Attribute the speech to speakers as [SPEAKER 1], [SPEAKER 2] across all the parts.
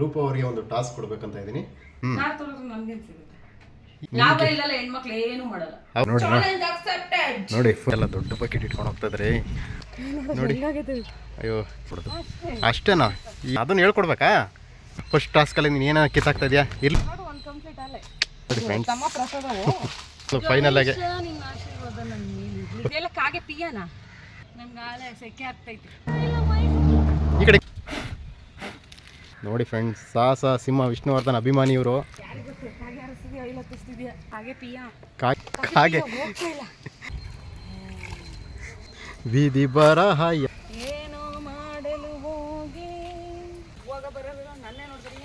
[SPEAKER 1] ರೂಪ ಅವರಿಗೆ ಒಂದು ಟಾಸ್ಕ್ ಕೊಡ್ಬೇಕಂತ ಇದ್ದೀನಿ. ನೋಡಿ ಎಲ್ಲ ದೊಡ್ಡ ಬಕೆಟ್ ಇಟ್ಕೊಂಡು ಹೋಗ್ತಾ ಇದ್ರಿ ನೋಡಿ. ಅಯ್ಯೋ ಅಷ್ಟೇನಾ? ಅದನ್ನ ಹೇಳ್ಕೊಡ್ಬೇಕಾ? ಫಸ್ಟ್ ಟಾಸ್ಕಲ್ಲಿ ನೀನು ಏನ ಕಿತ್ತಾಗ್ತಾ ಇದೆಯಾ? ಇಲ್ಲಿ ನೋಡಿ ಫ್ರೆಂಡ್ಸ್, ಫೈನಲ್ ಆಗಿ ಈ ಕಡೆ ನೋಡಿ ಫ್ರೆಂಡ್ಸ್, ಸಾಹಸ ಸಿಂಹ ವಿಷ್ಣುವರ್ಧನ್ ಅಭಿಮಾನಿ ಇವರು. ಕಾಗೆ ಬೀದಿ ಬರಹ
[SPEAKER 2] ಏನೋ ಮಾಡಲು ಹೋಗಿ ಹೋಗ ಬರಲ್ಲ. ನನ್ನೇ ನೋಡ್ರಿ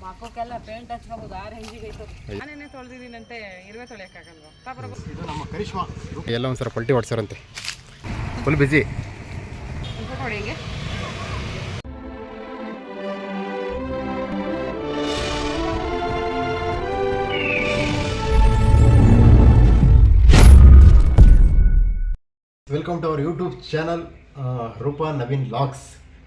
[SPEAKER 2] ಮಕ್ಕಕ್ಕೆಲ್ಲ ಪೇಂಟ್ ಹಚ್ಕೋಬಹುದು. 6 ಹೆಂಜಿಗೆ ನಾನೇನೆ ತೊಳೆದಿದ್ದೀನಂತೆ, ಇರುವೆ ತೊಳೆಯೋಕ್ಕಾಗಲ್ವಾ?
[SPEAKER 1] ಇದು ನಮ್ಮ ಕರಿಷ್ಮಾ ಎಲ್ಲ ಒಂದ್ಸಲ ಪಲ್ಟಿ ಹೊಡ್ಸಾರಂತೆ. ಫುಲ್ ಬಿಸಿ
[SPEAKER 2] ನೋಡಿ ಹಿಂಗೆ.
[SPEAKER 1] Welcome to our YouTube channel Roopa Naveen vlogs.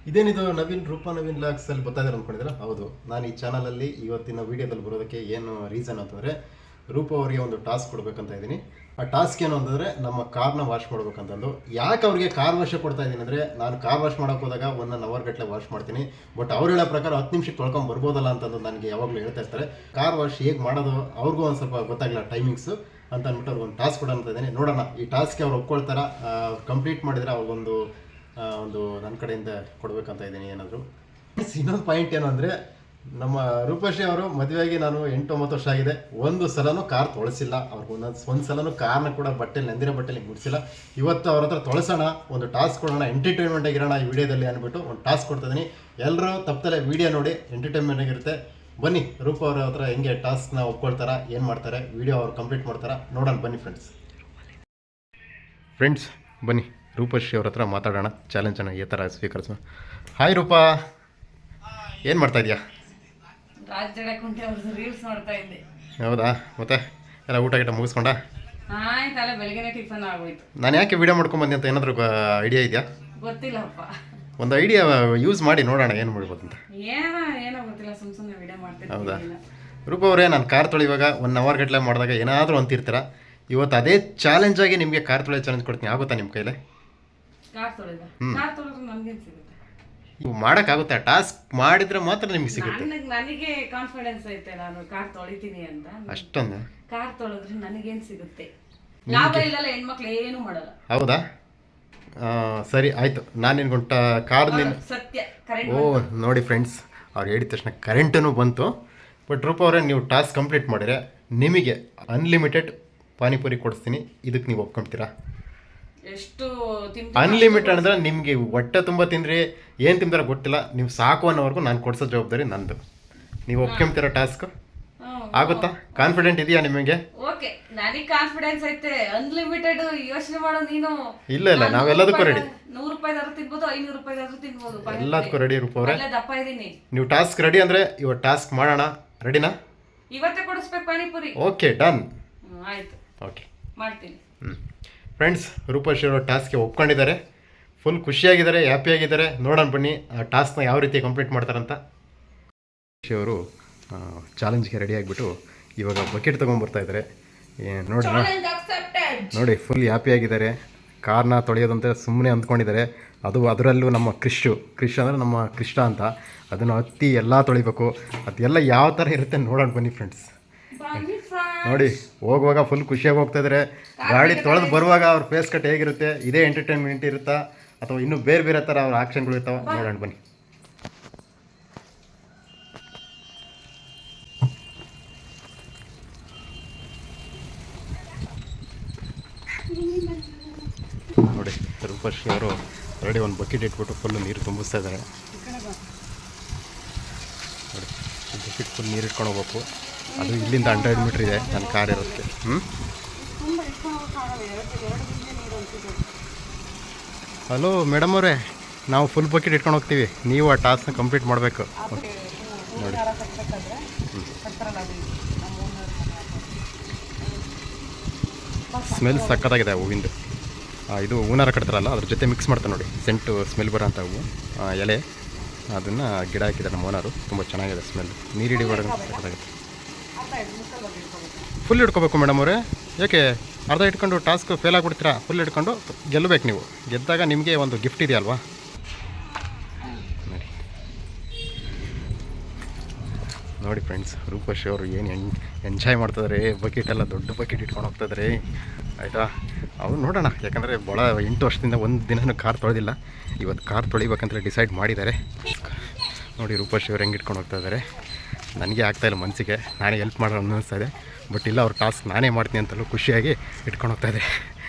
[SPEAKER 1] ಇದೇನಿದು ರೂಪಾ ನವೀನ್ ಲಾಗ್ಸ್ ಅಲ್ಲಿ ಬರ್ತಾ ಇದ್ದಾರೆ ಅಂದ್ಕೊಂಡಿದ್ದೀರಾ? ಹೌದು, ನಾನು ಈ ಚಾನಲಲ್ಲಿ ಇವತ್ತಿನ ವೀಡಿಯೋದಲ್ಲಿ ಬರೋದಕ್ಕೆ ಏನು ರೀಸನ್ ಅಂತಂದರೆ, ರೂಪಾ ಅವರಿಗೆ ಒಂದು ಟಾಸ್ಕ್ ಕೊಡಬೇಕಂತ ಇದ್ದೀನಿ. ಆ ಟಾಸ್ಕ್ ಏನು ಅಂತಂದರೆ, ನಮ್ಮ ಕಾರ್ನ ವಾಶ್ ಮಾಡ್ಬೇಕಂತಂದು. ಯಾಕೆ ಅವ್ರಿಗೆ ಕಾರ್ ವಾಶ್ ಕೊಡ್ತಾ ಇದ್ದೀನಿ ಅಂದರೆ, ನಾನು ಕಾರ್ ವಾಶ್ ಮಾಡೋಕೆ ಹೋದಾಗ 1 ಅವರ್ ಗಟ್ಟಲೆ ವಾಶ್ ಮಾಡ್ತೀನಿ. ಬಟ್ ಅವ್ರು ಹೇಳೋ ಪ್ರಕಾರ 10 ನಿಮಿಷಕ್ಕೆ ತೊಳ್ಕೊಂಡು ಬರ್ಬೋದಲ್ಲ ಅಂತಂದು ನನಗೆ ಯಾವಾಗಲೂ ಹೇಳ್ತಾ ಇರ್ತಾರೆ. ಕಾರ್ ವಾಶ್ ಹೇಗೆ ಮಾಡೋದು ಅವ್ರಿಗೂ ಒಂದು ಸ್ವಲ್ಪ ಗೊತ್ತಾಗಲ್ಲ ಟೈಮಿಂಗ್ಸು ಅಂತ ಅಂದ್ಬಿಟ್ಟು ಅವ್ರಿಗೊಂದು ಟಾಸ್ಕ್ ಕೊಡೋಣ ಅಂತ ಇದ್ದೀನಿ. ನೋಡೋಣ ಈ ಟಾಸ್ಕ್ಗೆ ಅವ್ರು ಒಪ್ಕೊಳ್ತಾರ. ಕಂಪ್ಲೀಟ್ ಮಾಡಿದರೆ ಅವ್ರಿಗೊಂದು ನನ್ನ ಕಡೆಯಿಂದ ಕೊಡಬೇಕಂತ ಇದ್ದೀನಿ ಏನಾದರೂ. ಇನ್ನೊಂದು ಪಾಯಿಂಟ್ ಏನು ಅಂದರೆ, ನಮ್ಮ ರೂಪಶ್ರೀ ಅವರು ಮದುವೆಯಾಗಿ ನಾನು 8-9 ವರ್ಷ ಆಗಿದೆ. ಒಂದು ಸಲನೂ ಕಾರ್ ತೊಳಸಿಲ್ಲ. ಅವ್ರಿಗೆ ಒಂದು ಸಲನೂ ಕಾರ್ನ ಕೂಡ ನೆಂದಿರೋ ಬಟ್ಟೆಲಿ ಮುಡಿಸಿಲ್ಲ. ಇವತ್ತು ಅವ್ರ ಹತ್ರ ತೊಳಸೋಣ, ಒಂದು ಟಾಸ್ಕ್ ಕೊಡೋಣ, ಎಂಟರ್ಟೈನ್ಮೆಂಟ್ ಆಗಿರೋಣ ಈ ವಿಡಿಯೋದಲ್ಲಿ ಅಂದ್ಬಿಟ್ಟು ಒಂದು ಟಾಸ್ಕ್ ಕೊಡ್ತಾಯಿದ್ದೀನಿ. ಎಲ್ಲರೂ ತಪ್ಪದಲ್ಲೇ ವಿಡಿಯೋ ನೋಡಿ, ಎಂಟರ್ಟೈನ್ಮೆಂಟ್ ಆಗಿರುತ್ತೆ. ಬನ್ನಿ, ರೂಪ ಅವ್ರ ಹತ್ರ ಹೆಂಗೆ ಟಾಸ್ಕ್ನ ಒಪ್ಕೊಳ್ತಾರ, ಏನು ಮಾಡ್ತಾರೆ, ವಿಡಿಯೋ ಅವ್ರು ಕಂಪ್ಲೀಟ್ ಮಾಡ್ತಾರ, ನೋಡೋಣ ಬನ್ನಿ ಫ್ರೆಂಡ್ಸ್ ಬನ್ನಿ ರೂಪಶ್ರೀ ಅವ್ರ ಹತ್ರ ಮಾತಾಡೋಣ. ಚಾಲೆಂಜನ್ನು ಈ ಥರ ಸ್ವೀಕರಿಸೋಣ. ಹಾಯ್ ರೂಪಾ, ಏನು ಮಾಡ್ತಾ ಇದೆಯಾ?
[SPEAKER 2] ರೀಲ್ಸ್ ನೋಡ್ತಾ ಇದ್ದೆ.
[SPEAKER 1] ಹೌದಾ? ಮತ್ತೆ ಎಲ್ಲ ಊಟ ಗಿಟ ಮುಗಿಸ್ಕೊಂಡ?
[SPEAKER 2] ಆಯ್ತಲ್ಲ, ಬೆಳಗ್ಗೆ ಟಿಫನ್ ಆಗೋಯ್ತು.
[SPEAKER 1] ನಾನು ಯಾಕೆ ವಿಡಿಯೋ ಮಾಡ್ಕೊಂಬಂದೆ ಅಂತ ಏನಾದರೂ ಐಡಿಯಾ ಇದೆಯಾ?
[SPEAKER 2] ಗೊತ್ತಿಲ್ಲಪ್ಪ,
[SPEAKER 1] ಒಂದು ಐಡಿಯಾ ಯೂಸ್ ಮಾಡಿ ನೋಡೋಣ ಏನು ಮಾಡ್ಬೋದು ಅಂತ.
[SPEAKER 2] ಏನೋ ಗೊತ್ತಿಲ್ಲ, ಸುಮ್ಮನೆ ವಿಡಿಯೋ ಮಾಡ್ತೀನಿ.
[SPEAKER 1] ಹೌದಾ? ರೂಪ ಅವರೇ, ನಾನು ಕಾರ್ ತೊಳೆಯುವಾಗ 1 ಅವರ್ ಗಟ್ಟಲೆ ಮಾಡಿದಾಗ ಏನಾದರೂ ಅಂತಿರ್ತೀರ. ಇವತ್ತು ಅದೇ ಚಾಲೆಂಜಾಗಿ ನಿಮಗೆ ಕಾರ್ ತೊಳೆಯೋ ಚಾಲೆಂಜ್ ಕೊಡ್ತೀನಿ. ಆಗುತ್ತಾ ನಿಮ್ಮ ಕೈಲೇ? ನೀವು ಮಾಡೋಕ್ಕಾಗುತ್ತೆ. ಟಾಸ್ಕ್ ಮಾಡಿದ್ರೆ ಮಾತ್ರ ನಿಮ್ಗೆ ಸಿಗುತ್ತೆ.
[SPEAKER 2] ನನಗೆ ಕಾನ್ಫಿಡೆನ್ಸ್ ಐತೆ, ನಾನು ಕಾರ್ ತೊಳಿತೀನಿ ಅಂತ.
[SPEAKER 1] ಅಷ್ಟೊಂದು
[SPEAKER 2] ಕಾರ್ ತೊಳೆದ್ರೆ ನನಗೇನು ಸಿಗುತ್ತೆ? ಲಾಭ ಇಲ್ಲಲ್ಲ, ಹೆಣ್ಮಕ್ಳು ಏನು ಮಾಡಲ್ಲ.
[SPEAKER 1] ಹೌದಾ? ಸರಿ ಆಯಿತು, ನಾನು ನಿನ್ಗೊಂಟ ಕಾರ್ನಿಂದ
[SPEAKER 2] ಸತ್ಯ.
[SPEAKER 1] ನೋಡಿ ಫ್ರೆಂಡ್ಸ್, ಅವ್ರು ಹೇಳಿದ ತಕ್ಷಣ ಕರೆಂಟೂ ಬಂತು. ಬಟ್ ರೂಪ ಅವರೇ, ನೀವು ಟಾಸ್ಕ್ ಕಂಪ್ಲೀಟ್ ಮಾಡಿದ್ರೆ ನಿಮಗೆ ಅನ್ಲಿಮಿಟೆಡ್ ಪಾನಿಪುರಿ ಕೊಡಿಸ್ತೀನಿ. ಇದಕ್ಕೆ ನೀವು ಒಪ್ಕೊಳ್ತೀರಾ?
[SPEAKER 2] ಎಷ್ಟು
[SPEAKER 1] ಅನ್ಲಿಮಿಟೆಡ್ ಅಂದರೆ ನಿಮಗೆ ಹೊಟ್ಟೆ ತುಂಬ ತಿಂದ್ರಿ ಏನು ತಿಂತಾರೋ ಗೊತ್ತಿಲ್ಲ, ನೀವು ಸಾಕು ಅನ್ನೋವರೆಗೂ ನಾನು ಕೊಡಿಸೋ ಜವಾಬ್ದಾರಿ ನಂದು. ನೀವು ಒಪ್ಕೊಂತೀರಾ ಟಾಸ್ಕ್? ಆಗುತ್ತಾ? ಕಾನ್ಫಿಡೆಂಟ್ ಇದೆಯಾ ನಿಮಗೆ?
[SPEAKER 2] ಓಕೆ, ನನಗೆ ಕಾನ್ಫಿಡೆನ್ಸ್ ಐತೆ. ಅನ್ಲಿಮಿಟೆಡ್ ಯೋಚನೆ ಮಾಡೋ ನೀನು.
[SPEAKER 1] ಇಲ್ಲ ನಾವೆಲ್ಲದಕ್ಕೂ ರೆಡಿ.
[SPEAKER 2] 100 ರೂಪಾಯಿದಾದ್ರೂ ತಿನ್ಬೋದು, 500 ರೂಪಾಯಿದಾದ್ರೂ ತಿನ್ಬೋದು.
[SPEAKER 1] ಎಲ್ಲದಕ್ಕೂ ರೆಡಿ ರೂಪ ಅವರೇ.
[SPEAKER 2] ದಪ್ಪ ಇದೀನಿ.
[SPEAKER 1] ನೀವು ಟಾಸ್ಕ್ ರೆಡಿ ಅಂದರೆ ಇವತ್ತು ಟಾಸ್ಕ್ ಮಾಡೋಣ. ರೆಡಿನಾ?
[SPEAKER 2] ಇವತ್ತೇ ಕೊಡಿಸ್ಬೇಕು ಪಾನಿಪುರಿ.
[SPEAKER 1] Okay, done.
[SPEAKER 2] ಆಯ್ತು,
[SPEAKER 1] ಓಕೆ,
[SPEAKER 2] ಮಾಡ್ತೀನಿ.
[SPEAKER 1] ಫ್ರೆಂಡ್ಸ್, ರೂಪಶ್ರೀ ಅವರು ಟಾಸ್ಕ್ಗೆ ಒಪ್ಕೊಂಡಿದ್ದಾರೆ. ಫುಲ್ ಖುಷಿಯಾಗಿದ್ದಾರೆ, ಹ್ಯಾಪಿಯಾಗಿದ್ದಾರೆ. ನೋಡೋಣ ಬನ್ನಿ ಆ ಟಾಸ್ಕ್ನ ಯಾವ ರೀತಿ ಕಂಪ್ಲೀಟ್ ಮಾಡ್ತಾರಂತ. ರೂಪಶ್ರೀ ಅವರು ಚಾಲೆಂಜ್ಗೆ ರೆಡಿ ಆಗಿಬಿಟ್ಟು ಇವಾಗ ಬಕೆಟ್ ತೊಗೊಂಡ್ಬರ್ತಾ ಇದ್ದಾರೆ. ನೋಡಿ ಫುಲ್ ಹ್ಯಾಪಿಯಾಗಿದ್ದಾರೆ. ಕಾರ್ನ ತೊಳೆಯೋದಂತೆ ಸುಮ್ಮನೆ ಅಂದ್ಕೊಂಡಿದ್ದಾರೆ. ಅದರಲ್ಲೂ ನಮ್ಮ ಕ್ರಿಶ್ ಅಂದರೆ ನಮ್ಮ ಕೃಷ್ಣ ಅಂತ, ಅದನ್ನು ಹತ್ತಿ ಎಲ್ಲ ತೊಳಿಬೇಕು. ಅದೆಲ್ಲ ಯಾವ ಥರ ಇರುತ್ತೆ ನೋಡೋಣ ಬನ್ನಿ ಫ್ರೆಂಡ್ಸ್. ನೋಡಿ ಹೋಗುವಾಗ ಫುಲ್ ಖುಷಿಯಾಗಿ ಹೋಗ್ತಾ ಇದ್ದಾರೆ. ಗಾಡಿ ತೊಳೆದು ಬರುವಾಗ ಅವ್ರ ಫೇಸ್ ಕಟ್ ಹೇಗಿರುತ್ತೆ, ಇದೇ ಎಂಟರ್ಟೈನ್ಮೆಂಟ್ ಇರುತ್ತಾ ಅಥವಾ ಇನ್ನೂ ಬೇರೆ ಥರ ಅವ್ರ ಆಕ್ಷನ್ಗಳು ಇರ್ತಾವೆ, ನೋಡೋಣ ಬನ್ನಿ. ನೋಡಿ ರೂಪಶ್ರೀ ಅವರು ಆಲ್ರೆಡಿ ಒಂದು ಬಕೆಟ್ ಇಟ್ಬಿಟ್ಟು ಫುಲ್ಲು ನೀರು ತುಂಬಿಸ್ತಾ ಇದ್ದಾರೆ. ನೋಡಿ ಬಕೆಟ್ ಫುಲ್ ನೀರು ಇಟ್ಕೊಂಡು ಹೋಗ್ಬೇಕು. ಅದು ಇಲ್ಲಿಂದ 100 ಮೀಟ್ರ್ ಇದೆ ನನ್ನ ಕಾರ್ ಇರೋದಕ್ಕೆ. ಹಲೋ ಮೇಡಮ್ ಅವರೇ, ನಾವು ಫುಲ್ ಬಕೆಟ್ ಇಟ್ಕೊಂಡು ಹೋಗ್ತೀವಿ, ನೀವು ಆ ಟಾಸ್ಕ್ನ ಕಂಪ್ಲೀಟ್ ಮಾಡಬೇಕು. ನೋಡಿ ಸ್ಮೆಲ್ ಸಕ್ಕತ್ತಾಗಿದೆ ಹೂವಿಂದು. ಇದು ಹೂನಾರ ಕಟ್ತಾರಲ್ಲ, ಅದ್ರ ಜೊತೆ ಮಿಕ್ಸ್ ಮಾಡ್ತಾರೆ ನೋಡಿ, ಸೆಂಟು ಸ್ಮೆಲ್ ಬರೋ ಅಂಥ ಹೂವು ಎಲೆ. ಅದನ್ನು ಗಿಡ ಹಾಕಿದ್ದಾರೆ ನಮ್ಮ ಓನರು. ತುಂಬ ಚೆನ್ನಾಗಿದೆ ಸ್ಮೆಲ್. ನೀರು ಹಿಡಿಬಾರ್ದು ಸಕ್ಕತ್ತಾಗುತ್ತೆ. ಫುಲ್ ಹಿಡ್ಕೋಬೇಕು ಮೇಡಮ್ ಅವರೇ. ಯಾಕೆ ಅರ್ಧ ಇಟ್ಕೊಂಡು ಟಾಸ್ಕ್ ಫೇಲ್ ಆಗಿಬಿಡ್ತೀರಾ? ಫುಲ್ ಹಿಡ್ಕೊಂಡು ಗೆಲ್ಲಬೇಕು ನೀವು. ಗೆದ್ದಾಗ ನಿಮಗೆ ಒಂದು ಗಿಫ್ಟ್ ಇದೆಯಲ್ವಾ. ನೋಡಿ ನೋಡಿ ಫ್ರೆಂಡ್ಸ್, ರೂಪಶ್ರೀ ಅವರು ಏನು ಎಂಜಾಯ್ ಮಾಡ್ತಿದ್ದಾರೆ. ಬಕೆಟೆಲ್ಲ ದೊಡ್ಡ ಬಕೆಟ್ ಇಟ್ಕೊಂಡು ಹೋಗ್ತಾಯಿದ್ದಾರೆ ಆಯಿತಾ. ಅವ್ರು ನೋಡೋಣ, ಯಾಕಂದರೆ ಭಾಳ 8 ವರ್ಷದಿಂದ ಒಂದು ದಿನವೂ ಕಾರ್ ತೊಳೆದಿಲ್ಲ. ಇವತ್ತು ಕಾರ್ ತೊಳಿಬೇಕಂತ ಡಿಸೈಡ್ ಮಾಡಿದ್ದಾರೆ. ನೋಡಿ ರೂಪಶ್ರೀ ಅವ್ರು ಹೆಂಗೆ ಇಟ್ಕೊಂಡು ಹೋಗ್ತಾಯಿದ್ದಾರೆ. ನನಗೆ ಆಗ್ತಾಯಿಲ್ಲ ಮನಸ್ಸಿಗೆ, ನಾನೇ ಹೆಲ್ಪ್ ಮಾಡೋಣ ಅನ್ನಿಸ್ತಾ ಇದೆ. ಬಟ್ ಇಲ್ಲ, ಅವ್ರ ಟಾಸ್ಕ್ ನಾನೇ ಮಾಡ್ತೀನಿ ಅಂತಲೂ ಖುಷಿಯಾಗಿ ಇಟ್ಕೊಂಡು ಹೋಗ್ತಾಯಿದೆ.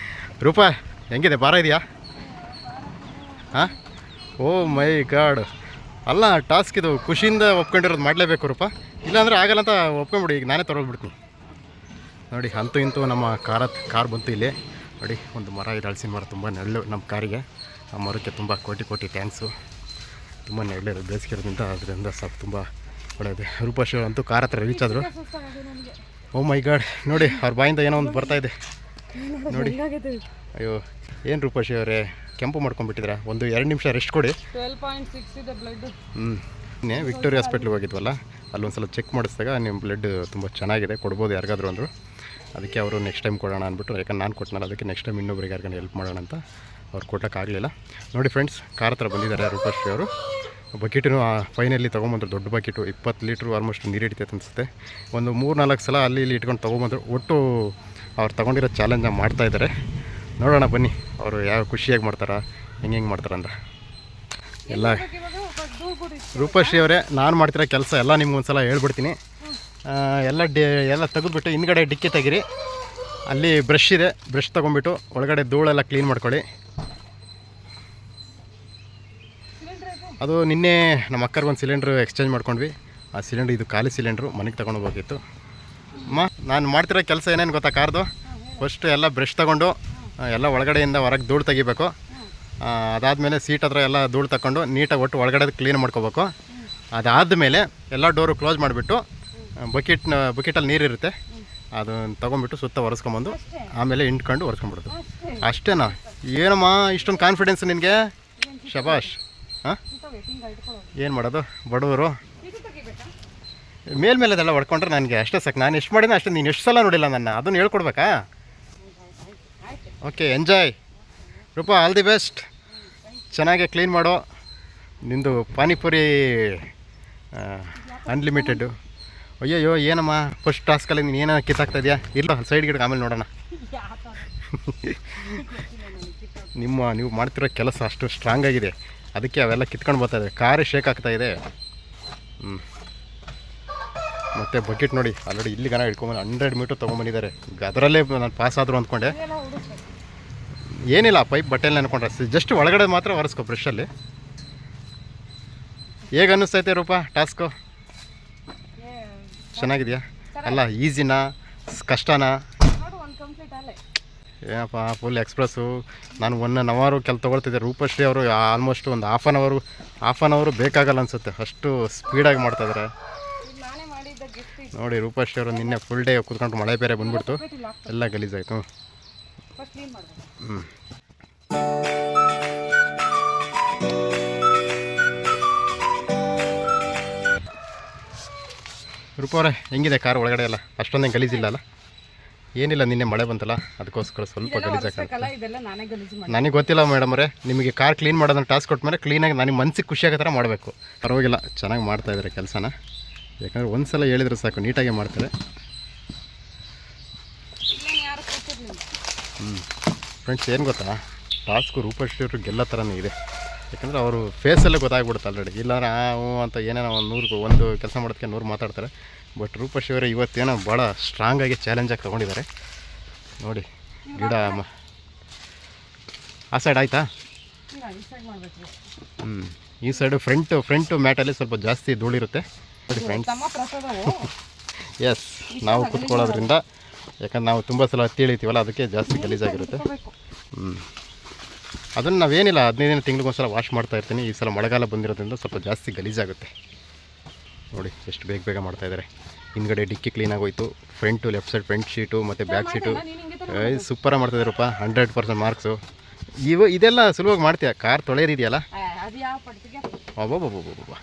[SPEAKER 1] ರೂಪಾ ಹೆಂಗಿದೆ, ಭಾರ ಇದೆಯಾ? ಹಾಂ, ಓ ಮೈ ಗಾಡ್. ಅಲ್ಲ, ಟಾಸ್ಕ್ ಇದು ಖುಷಿಯಿಂದ ಒಪ್ಕೊಂಡಿರೋದು ಮಾಡಲೇಬೇಕು ರೂಪಾ. ಇಲ್ಲಾಂದರೆ ಆಗಲ್ಲ ಅಂತ ಒಪ್ಕೊಂಬಿಡಿ. ಈಗ ನಾನೇ ತೊಗೊಳ್ಬಿಡ್ತೀನಿ. ನೋಡಿ ಅಂತೂ ಇಂತೂ ನಮ್ಮ ಕಾರ್ ಬಂತು ಇಲ್ಲಿ. ನೋಡಿ ಒಂದು ಮರ ಇದೆ, ಹಲಸಿನ ಮರ. ತುಂಬ ನೆರಳು ನಮ್ಮ ಕಾರಿಗೆ. ಆ ಮರಕ್ಕೆ ತುಂಬ ಕೋಟಿ ಥ್ಯಾಂಕ್ಸು. ತುಂಬ ನೆರಳು ಬೇಸಿಗೆರೋದ್ರಿಂದ ಅದರಿಂದ ಸ್ವಲ್ಪ ತುಂಬ ಒಳ್ಳೆಯದು. ರೂಪಶ್ರೀ ಅಂತೂ ಕಾರ್ ಹತ್ರ ರೀಚ್ ಆದರು. ಓ ಮೈ ಗಾಡ್, ನೋಡಿ ಅವ್ರ ಬಾಯಿಂದ ಏನೋ ಒಂದು ಬರ್ತಾಯಿದೆ ನೋಡಿ. ಅಯ್ಯೋ ಏನು ರೂಪಶ್ರೀ ಅವರೇ, ಕೆಂಪು ಮಾಡ್ಕೊಂಡ್ಬಿಟ್ಟಿದ್ದೀರಾ. ಒಂದು 2 ನಿಮಿಷ ರೆಸ್ಟ್ ಕೊಡಿ.
[SPEAKER 2] 12.6 ಇದೆ ಬ್ಲಡ್.
[SPEAKER 1] ವಿಕ್ಟೋರಿಯಾ ಹಾಸ್ಪಿಟ್ಲಿಗೆ ಹೋಗಿದ್ವಲ್ಲ, ಅಲ್ಲೊಂದು ಸಲ ಚೆಕ್ ಮಾಡಿಸಿದಾಗ ನಿಮ್ಮ ಬ್ಲಡ್ ತುಂಬ ಚೆನ್ನಾಗಿದೆ, ಕೊಡ್ಬೋದು ಯಾರಿಗಾದ್ರು ಅಂದರು. ಅದಕ್ಕೆ ಅವರು ನೆಕ್ಸ್ಟ್ ಟೈಮ್ ಕೊಡೋಣ ಅಂದ್ಬಿಟ್ಟು, ಯಾಕಂದ್ರೆ ನಾನು ಕೊಟ್ಟನಲ್ಲ, ಅದಕ್ಕೆ ನೆಕ್ಸ್ಟ್ ಟೈಮ್ ಇನ್ನೊಬ್ರಿಗೆ ಯಾರಿಗಾರು ಹೆಲ್ಪ್ ಮಾಡೋಣ ಅಂತ ಅವ್ರು ಕೊಟ್ಟೋಕ್ಕಾಗಲಿಲ್ಲ. ನೋಡಿ ಫ್ರೆಂಡ್ಸ್, ಕಾರ್ ಹತ್ರ ಬಂದಿದ್ದಾರೆ ರೂಪಶ್ರೀ ಅವರು. ಬಕೆಟು ಫೈನಲ್ಲಿ ತೊಗೊಂಬಂದ್ರು, ದೊಡ್ಡ ಬಕೆಟು 20 ಲೀಟ್ರು ಆಲ್ಮೋಸ್ಟ್ ನೀರು ಹಿಡಿತೈತೆ ಅನಿಸುತ್ತೆ. ಒಂದು 3-4 ಸಲ ಅಲ್ಲಿ ಇಲ್ಲಿ ಇಟ್ಕೊಂಡು ತೊಗೊಂಬಂದರು. ಒಟ್ಟು ಅವ್ರು ತೊಗೊಂಡಿರೋ ಚಾಲೆಂಜ್ನ ಮಾಡ್ತಾಯಿದ್ದಾರೆ. ನೋಡೋಣ ಬನ್ನಿ, ಅವರು ಯಾವ ಖುಷಿಯಾಗಿ ಮಾಡ್ತಾರಾ, ಹೆಂಗೆ ಮಾಡ್ತಾರಂತ ಎಲ್ಲ. ರೂಪಶ್ರೀ ಅವರೇ, ನಾನು ಮಾಡ್ತಿರೋ ಕೆಲಸ ಎಲ್ಲ ನಿಮ್ಗೆ ಒಂದು ಸಲ ಹೇಳ್ಬಿಡ್ತೀನಿ. ಎಲ್ಲ ತೆಗೆದುಬಿಟ್ಟು ಹಿಂದ್ಗಡೆ ಡಿಕ್ಕಿ ತೆಗೀರಿ. ಅಲ್ಲಿ ಬ್ರಷ್ ಇದೆ, ಬ್ರಷ್ ತೊಗೊಂಬಿಟ್ಟು ಒಳಗಡೆ ಧೂಳೆಲ್ಲ ಕ್ಲೀನ್ ಮಾಡ್ಕೊಳ್ಳಿ. ಅದು ನಿನ್ನೆ ನಮ್ಮ ಅಕ್ಕರಿಗೆ ಒಂದು ಸಿಲಿಂಡ್ರ್ ಎಕ್ಸ್ಚೇಂಜ್ ಮಾಡ್ಕೊಂಡ್ವಿ. ಆ ಸಿಲಿಂಡ್ರ್, ಇದು ಖಾಲಿ ಸಿಲಿಂಡ್ರು, ಮನೆಗೆ ತೊಗೊಂಡೋಗ್ಬೇಕಿತ್ತು. ನಾನು ಮಾಡ್ತಿರೋ ಕೆಲಸ ಏನೇನು ಗೊತ್ತಾ ಕಾರ್ದು? ಫಸ್ಟು ಎಲ್ಲ ಬ್ರಷ್ ತೊಗೊಂಡು ಎಲ್ಲ ಒಳಗಡೆಯಿಂದ ಹೊರಗೆ ಧೂಳು ತೆಗಿಬೇಕು. ಅದಾದಮೇಲೆ ಸೀಟ್ ಹತ್ರ ಎಲ್ಲ ಧೂಳು ತಗೊಂಡು ನೀಟಾಗಿ ಒಟ್ಟು ಒಳಗಡೆ ಕ್ಲೀನ್ ಮಾಡ್ಕೋಬೇಕು. ಅದಾದಮೇಲೆ ಎಲ್ಲ ಡೋರು ಕ್ಲೋಸ್ ಮಾಡಿಬಿಟ್ಟು ಬಕೆಟಲ್ಲಿ ನೀರಿರುತ್ತೆ, ಅದನ್ನು ತೊಗೊಂಬಿಟ್ಟು ಸುತ್ತ ಒರೆಸ್ಕೊಂಬಂದು ಆಮೇಲೆ ಇಂಟ್ಕೊಂಡು ಒರೆಸ್ಕೊಂಬಿಡೋದು. ಅಷ್ಟೇನಾ? ಏನಮ್ಮ ಇಷ್ಟೊಂದು ಕಾನ್ಫಿಡೆನ್ಸ್ ನಿನಗೆ? ಶಬಾಷ್. ಹಾಂ, ಏನು ಮಾಡೋದು ಬಡವರು. ಮೇಲ್ಮೇಲೆದೆಲ್ಲ ಹೊಡ್ಕೊಂಡ್ರೆ ನನಗೆ ಅಷ್ಟೇ ಸಾಕು. ನಾನು ಎಷ್ಟು ಮಾಡಿದ್ರೆ ಅಷ್ಟೇ. ನೀನು ಎಷ್ಟು ಸಲ ನೋಡಿಲ್ಲ ನನ್ನ, ಅದನ್ನು ಹೇಳ್ಕೊಡ್ಬೇಕಾ? Okay, enjoy Roopa, all the best. ಚೆನ್ನಾಗೆ ಕ್ಲೀನ್ ಮಾಡೋ. ನಿಂದು ಪಾನಿಪುರಿ ಅನ್ಲಿಮಿಟೆಡ್ಡು. ಅಯ್ಯಯ್ಯೋ ಏನಮ್ಮ, ಫಸ್ಟ್ ಟಾಸ್ಕಲ್ಲಿ ನೀನು ಏನೋ ಕಿತ್ತಾಗ್ತಾ ಇದೆಯಾ? ಇಲ್ಲ, ಸೈಡ್ ಗಿಡಕ್ಕೆ ಆಮೇಲೆ ನೋಡೋಣ. ನೀವು ಮಾಡ್ತಿರೋ ಕೆಲಸ ಅಷ್ಟು ಸ್ಟ್ರಾಂಗ್ ಆಗಿದೆ, ಅದಕ್ಕೆ ಅವೆಲ್ಲ ಕಿತ್ಕೊಂಡು ಬರ್ತಾಯಿದೆ. ಕಾರೇ ಶೇಕ್ ಆಗ್ತಾಯಿದೆ. ಮತ್ತು ಬಕೆಟ್ ನೋಡಿ, ಆಲ್ರೆಡಿ ಇಲ್ಲಿ ಗನ ಹಿಡ್ಕೊಂಬಂದು 100 ಮೀಟ್ರ್ ತೊಗೊಂಬಂದಿದ್ದಾರೆ. ಅದರಲ್ಲೇ ನಾನು ಪಾಸ್ ಆದರು ಅಂದ್ಕೊಂಡೆ. ಏನಿಲ್ಲ, ಪೈಪ್ ಬಟ್ಟೆಲ್ಲ ಅನ್ಕೊಂಡ್ರೆ ಜಸ್ಟ್ ಒಳಗಡೆ ಮಾತ್ರ ಒರೆಸ್ಕೊ ಬ್ರಷಲ್ಲಿ. ಹೇಗೆ ಅನ್ನಿಸ್ತೈತೆ ರೂಪಾ ಟಾಸ್ಕು? ಚೆನ್ನಾಗಿದೆಯಾ? ಅಲ್ಲ, ಈಸಿನಾ ಕಷ್ಟನಾ? ಏನಪ್ಪ ಫುಲ್ ಎಕ್ಸ್ಪ್ರೆಸ್ಸು. ನಾನು 1 ಅವರ್ ತೊಗೊಳ್ತಿದ್ದೆ. ರೂಪಶ್ರೀ ಅವರು ಆಲ್ಮೋಸ್ಟ್ ಒಂದು ಹಾಫ್ ಆನ್ ಅವರು ಬೇಕಾಗಲ್ಲ ಅನಿಸುತ್ತೆ, ಅಷ್ಟು ಸ್ಪೀಡಾಗಿ ಮಾಡ್ತಾಯಿದ್ದಾರೆ. ನೋಡಿ ರೂಪಶ್ರೀ ಅವರು ನಿನ್ನೆ ಫುಲ್ ಡೇ ಕೂತ್ಕೊಂಡು ಮಳೆ ಬೇರೆ ಬಂದ್ಬಿಡ್ತು, ಎಲ್ಲ ಗಲೀಜಾಯಿತು. ರೂಪ ಅವರೇ, ಹೆಂಗಿದೆ ಕಾರ್ ಒಳಗಡೆ ಎಲ್ಲ? ಅಷ್ಟೊಂದೇನು ಗಲೀಜಿಲ್ಲ ಅಲ್ಲ? ಏನಿಲ್ಲ, ನಿನ್ನೆ ಮಳೆ ಬಂತಲ್ಲ, ಅದಕ್ಕೋಸ್ಕರ ಸ್ವಲ್ಪ ಗಲೀಜಾಗ್ತದೆ. ನನಗೆ ಗೊತ್ತಿಲ್ಲ ಮೇಡಮ್ ಅವರೇ, ನಿಮಗೆ ಕಾರ್ ಕ್ಲೀನ್ ಮಾಡೋದನ್ನ ಟಾಸ್ಕ್ ಕೊಟ್ಮೇಲೆ ಕ್ಲೀನಾಗಿ ನನಗೆ ಮನಸ್ಸಿಗೆ ಖುಷಿಯಾಗೋ ಥರ ಮಾಡಬೇಕು. ಪರವಾಗಿಲ್ಲ, ಚೆನ್ನಾಗಿ ಮಾಡ್ತಾಯಿದ್ದಾರೆ ಕೆಲಸನ. ಯಾಕಂದರೆ ಒಂದು ಸಲ ಹೇಳಿದ್ರೆ ಸಾಕು, ನೀಟಾಗಿ ಮಾಡ್ತಾರೆ. ಫ್ರೆಂಡ್ಸ್, ಏನು ಗೊತ್ತಾ, ಟಾಸ್ಕು ರೂಪಶ್ರೀ ಅವರು ಗೆಲ್ಲೋ ಥರನೇ ಇದೆ. ಯಾಕಂದರೆ ಅವರು ಫೇಸಲ್ಲೇ ಗೊತ್ತಾಗ್ಬಿಡುತ್ತೆ ಆಲ್ರೆಡಿ. ಇಲ್ಲಾಂದ್ರೆ ಅಂತ ಏನೇನೋ ಒಂದು ಕೆಲಸ ಮಾಡೋದಕ್ಕೆ 100 ಮಾತಾಡ್ತಾರೆ. ಬಟ್ ರೂಪಶ್ರೀ ಅವರೇ ಇವತ್ತೇನೋ ಭಾಳ ಸ್ಟ್ರಾಂಗಾಗಿ ಚಾಲೆಂಜಾಗಿ ತೊಗೊಂಡಿದ್ದಾರೆ. ನೋಡಿ ಗಿಡ ಆ ಸೈಡ್ ಆಯಿತಾ? ಈ ಸೈಡು ಫ್ರಂಟು ಮ್ಯಾಟಲ್ಲಿ ಸ್ವಲ್ಪ ಜಾಸ್ತಿ ಧೂಳಿರುತ್ತೆ ನೋಡಿ ಫ್ರೆಂಡ್ಸ್. ಎಸ್, ನಾವು ಕುತ್ಕೊಳ್ಳೋದ್ರಿಂದ, ಯಾಕಂದ್ರೆ ನಾವು ತುಂಬ ಸಲ ಹತ್ತಿ ಇಳಿತೀವಲ್ಲ, ಅದಕ್ಕೆ ಜಾಸ್ತಿ ಗಲೀಜಾಗಿರುತ್ತೆ. ಅದನ್ನು ನಾವೇನಿಲ್ಲ 15 ತಿಂಗಳಿಗೊಂದ್ಸಲ ವಾಶ್ ಮಾಡ್ತಾ ಇರ್ತೀನಿ. ಈ ಸಲ ಮಳೆಗಾಲ ಬಂದಿರೋದ್ರಿಂದ ಸ್ವಲ್ಪ ಜಾಸ್ತಿ ಗಲೀಜಾಗುತ್ತೆ. ನೋಡಿ ಎಷ್ಟು ಬೇಗ ಮಾಡ್ತಾಯಿದ್ದಾರೆ. ಹಿಂದ್ಗಡೆ ಡಿಕ್ಕಿ ಕ್ಲೀನಾಗೋಯ್ತು. Front left side front seat ಮತ್ತು ಬ್ಯಾಕ್ ಸೀಟು ಸೂಪರಾಗಿ ಮಾಡ್ತಾಯಿದ್ದಾರಪ್ಪ. 100% ಮಾರ್ಕ್ಸು. ಇದೆಲ್ಲ ಸುಲಭವಾಗಿ ಮಾಡ್ತೀಯ? ಕಾರ್ ತೊಳೆಯೋದಿದೆಯಲ್ಲ, ಅಬ್ಬಬ್ಬಬ್ಬಬ್ಬ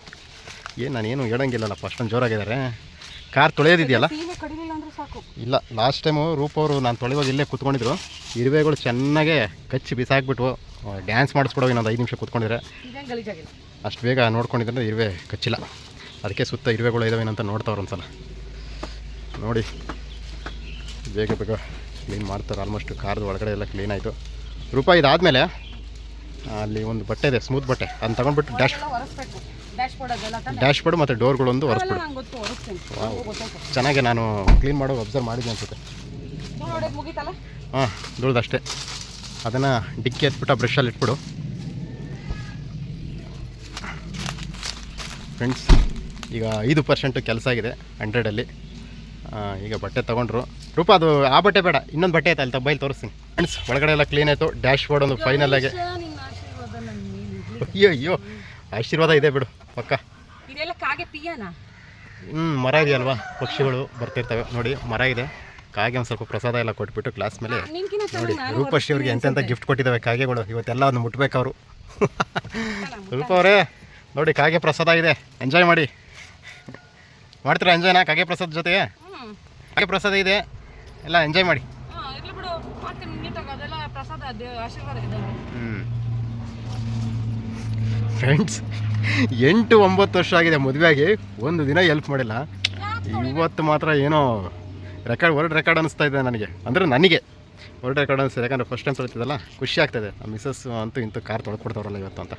[SPEAKER 1] ಏನು ನಾನೇನು ಹೇಳಂಗಿಲ್ಲಲ್ಲಪ್ಪ ಅಷ್ಟೊಂದು ಜೋರಾಗಿದ್ದಾರೆ. ಕಾರ್ ತೊಳೆಯೋದಿದೆಯಲ್ಲ,
[SPEAKER 2] ಕಡಿಲಿಲ್ಲ ಅಂದ್ರೆ ಸಾಕು.
[SPEAKER 1] ಇಲ್ಲ ಲಾಸ್ಟ್ ಟೈಮು ರೂಪ್ ಅವರು ನಾನು ತೊಳೆಯುವಾಗ ಇಲ್ಲೇ ಕೂತ್ಕೊಂಡಿದ್ರು, ಇರುವೆಗಳು ಚೆನ್ನಾಗೆ ಕಚ್ಚಿ ಬಿಸಾಕ್ಬಿಟ್ಟು ಡ್ಯಾನ್ಸ್ ಮಾಡಿಸ್ಕೊಡೋ ಇನ್ನೊಂದು 5 ನಿಮಿಷ ಕೂತ್ಕೊಂಡಿದ್ರೆ ಅಷ್ಟು ಬೇಗ ನೋಡ್ಕೊಂಡಿದ್ರೆ ಇರುವೆ ಕಚ್ಚಿಲ್ಲ. ಅದಕ್ಕೆ ಸುತ್ತ ಇರುವೆಗಳು ಇದಾವೇನಂತ ನೋಡ್ತಾವ್ರು ಒಂದ್ಸಲ ನೋಡಿ. ಬೇಗ ಬೇಗ ಕ್ಲೀನ್ ಮಾಡ್ತಾರೆ. ಆಲ್ಮೋಸ್ಟ್ ಕಾರ್ದು ಒಳಗಡೆ ಎಲ್ಲ ಕ್ಲೀನ್ ಆಯಿತು. ರೂಪಾಯಿ ಇದಾದಮೇಲೆ ಅಲ್ಲಿ ಒಂದು ಬಟ್ಟೆ ಇದೆ, ಸ್ಮೂತ್ ಬಟ್ಟೆ, ಅದನ್ನ ತೊಗೊಂಡ್ಬಿಟ್ಟು ಡ್ಯಾಶ್ ಬೋರ್ಡ್ ಮತ್ತು ಡೋರ್ಗಳೊಂದು ಒರೆಸ್ಬಿಡು. ಚೆನ್ನಾಗಿ ನಾನು ಕ್ಲೀನ್ ಮಾಡೋದು ಅಬ್ಸರ್ವ್ ಮಾಡಿದ್ದೆ ಅನ್ಸುತ್ತೆ. ಹಾಂ ಧೂಳ್ದಷ್ಟೇ. ಅದನ್ನು ಡಿಕ್ಕಿ ಎತ್ಬಿಟ್ಟು ಬ್ರಷಲ್ಲಿ ಇಟ್ಬಿಡು ಫ್ರೆಂಡ್ಸ್. ಈಗ 5% ಕೆಲಸ ಆಗಿದೆ 100ಅಲ್ಲಿ. ಈಗ ಬಟ್ಟೆ ತೊಗೊಂಡ್ರು. ರೂಪ ಅದು ಆ ಬಟ್ಟೆ ಬೇಡ, ಇನ್ನೊಂದು ಬಟ್ಟೆ ಆಯ್ತು ಅಲ್ಲಿ ತಬ್ಬೈಲಿ ತೋರಿಸ್ತೀನಿ ಫ್ರೆಂಡ್ಸ್. ಒಳಗಡೆ ಎಲ್ಲ ಕ್ಲೀನ್ ಆಯಿತು. ಡ್ಯಾಶ್ ಬೋರ್ಡ್ ಒಂದು ಫೈನಲ್ ಆಗಿ. ಅಯ್ಯೋ ಆಶೀರ್ವಾದ ಇದೆ ಬಿಡು ಪಕ್ಕ. ಮರ ಇದೆಯಲ್ವಾ, ಪಕ್ಷಿಗಳು ಬರ್ತಿರ್ತವೆ ನೋಡಿ. ಮರ ಇದೆ, ಕಾಗೆ ಒಂದು ಸ್ವಲ್ಪ ಪ್ರಸಾದ ಎಲ್ಲ ಕೊಟ್ಬಿಟ್ಟು ಕ್ಲಾಸ್ ಮೇಲೆ ನೋಡಿ. ರೂಪಶ್ರೀ ಅವ್ರಿಗೆ ಎಂತೆಂಥ ಗಿಫ್ಟ್ ಕೊಟ್ಟಿದ್ದಾವೆ ಕಾಗೆಗಳು. ಇವತ್ತೆಲ್ಲ ಅದನ್ನು ಮುಟ್ಬೇಕು ಅವರು. ರೂಪ ಅವರೇ ನೋಡಿ, ಕಾಗೆ ಪ್ರಸಾದ ಇದೆ, ಎಂಜಾಯ್ ಮಾಡಿ. ಮಾಡ್ತೀರಾ ಎಂಜಾಯ್ನಾ ಕಾಗೆ ಪ್ರಸಾದ ಜೊತೆಗೆ? ಕಾಗೆ ಪ್ರಸಾದ ಇದೆ, ಎಲ್ಲ ಎಂಜಾಯ್ ಮಾಡಿ. ಫ್ರೆಂಡ್ಸ್ 8-9 ವರ್ಷ ಆಗಿದೆ ಮದುವೆಯಾಗಿ, ಒಂದು ದಿನ ಹೆಲ್ಪ್ ಮಾಡಿಲ್ಲ. ಇವತ್ತು ಮಾತ್ರ ಏನೋ ವರ್ಲ್ಡ್ ರೆಕಾರ್ಡ್ ಅನಿಸ್ತಾ ಇದೆ ನನಗೆ. ಅಂದರೆ ನನಗೆ ವರ್ಲ್ಡ್ ರೆಕಾರ್ಡ್ ಅನಿಸ್ತಿದೆ, ಯಾಕಂದರೆ ಫಸ್ಟ್ ಟೈಮ್ ತೊಳಿತಿದ್ದಲ್ಲ, ಖುಷಿ ಆಗ್ತಾಯಿದೆ. ನಮ್ಮ ಮಿಸಸ್ ಅಂತೂ ಇಂತೂ ಕಾರ್ ತೊಳ್ಕೊಡ್ತಾವ್ರಲ್ಲ ಇವತ್ತು ಅಂತ.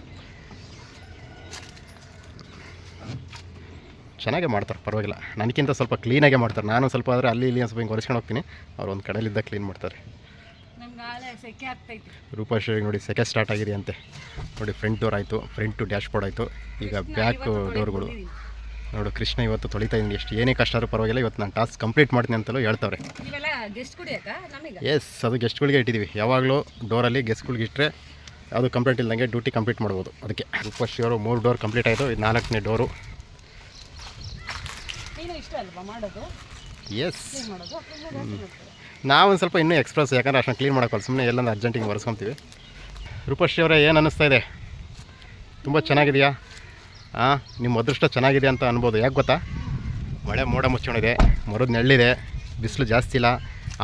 [SPEAKER 1] ಚೆನ್ನಾಗೇ ಮಾಡ್ತಾರೆ, ಪರವಾಗಿಲ್ಲ. ನನಗಿಂತ ಸ್ವಲ್ಪ ಕ್ಲೀನಾಗೆ ಮಾಡ್ತಾರೆ. ನಾನು ಸ್ವಲ್ಪ ಆದರೆ ಅಲ್ಲಿ ಇಲ್ಲಿ ಸ್ವಲ್ಪ ಹಿಂಗೆ ಒರೆಸ್ಕೊಂಡು ಹೋಗ್ತೀನಿ, ಅವ್ರು ಒಂದು ಕಡೆಯಲ್ಲಿದ್ದ ಕ್ಲೀನ್ ಮಾಡ್ತಾರೆ. ರೂಪಾಶ್ರೀ ನೋಡಿ ಸೆಕೆ ಸ್ಟಾರ್ಟ್ ಆಗಿದೆ ಅಂತೆ ನೋಡಿ. ಫ್ರಂಟ್ ಡೋರ್ ಆಯಿತು, ಫ್ರಂಟು ಡ್ಯಾಶ್ ಬೋರ್ಡ್ ಆಯಿತು, ಈಗ ಬ್ಯಾಕ್ ಡೋರ್ಗಳು ನೋಡು. ಕೃಷ್ಣ ಇವತ್ತು ತೊಳಿತಾ ಇದ್ದೀನಿ. ಎಷ್ಟು ಏನೇ ಕಷ್ಟ ಆದರೂ ಪರವಾಗಿಲ್ಲ, ಇವತ್ತು ನಾನು ಟಾಸ್ಕ್ ಕಂಪ್ಲೀಟ್ ಮಾಡ್ತೀನಿ ಅಂತಲೂ ಹೇಳ್ತಾವ್ರೆ. ಎಸ್, ಅದು ಗೆಸ್ಟ್ಗಳಿಗೆ ಇಟ್ಟಿದ್ದೀವಿ. ಯಾವಾಗಲೂ ಡೋರಲ್ಲಿ ಗೆಸ್ಟ್ಗಳಿಗೆ ಇಟ್ಟರೆ ಯಾವುದು ಕಂಪ್ಲೀಟ್ ಇಲ್ದಂಗೆ ಡ್ಯೂಟಿ ಕಂಪ್ಲೀಟ್ ಮಾಡ್ಬೋದು. ಅದಕ್ಕೆ ರೂಪಾಶ್ರೀ ಅವರು 3 ಡೋರ್ ಕಂಪ್ಲೀಟ್ ಆಯಿತು, ಇದು 4ನೇ ಡೋರು. ಎಸ್, ನಾವೊಂದು ಸ್ವಲ್ಪ ಇನ್ನೂ ಎಕ್ಸ್ಪ್ರೆಸ್, ಯಾಕಂದರೆ ಅಷ್ಟೊಂದು ಕ್ಲೀನ್ ಮಾಡೋಕ್ಕಲ್ಲ, ಸುಮ್ಮನೆ ಎಲ್ಲೊಂದು ಅರ್ಜೆಂಟಿಗೆ ಒರೆಸ್ಕೊತೀವಿ. ರೂಪಶ್ರೀ ಅವರೇ ಏನು ಅನ್ನಿಸ್ತಾ ಇದೆ? ತುಂಬ ಚೆನ್ನಾಗಿದೆಯಾ? ನಿಮ್ಮ ಅದೃಷ್ಟ ಚೆನ್ನಾಗಿದೆ ಅಂತ ಅನ್ಬೋದು. ಯಾಕೆ ಗೊತ್ತಾ? ಮಳೆ ಮೋಡ ಮುಚ್ಕೊಂಡಿದೆ, ಮರದ ನೆರಳಿದೆ, ಬಿಸಿಲು ಜಾಸ್ತಿ ಇಲ್ಲ,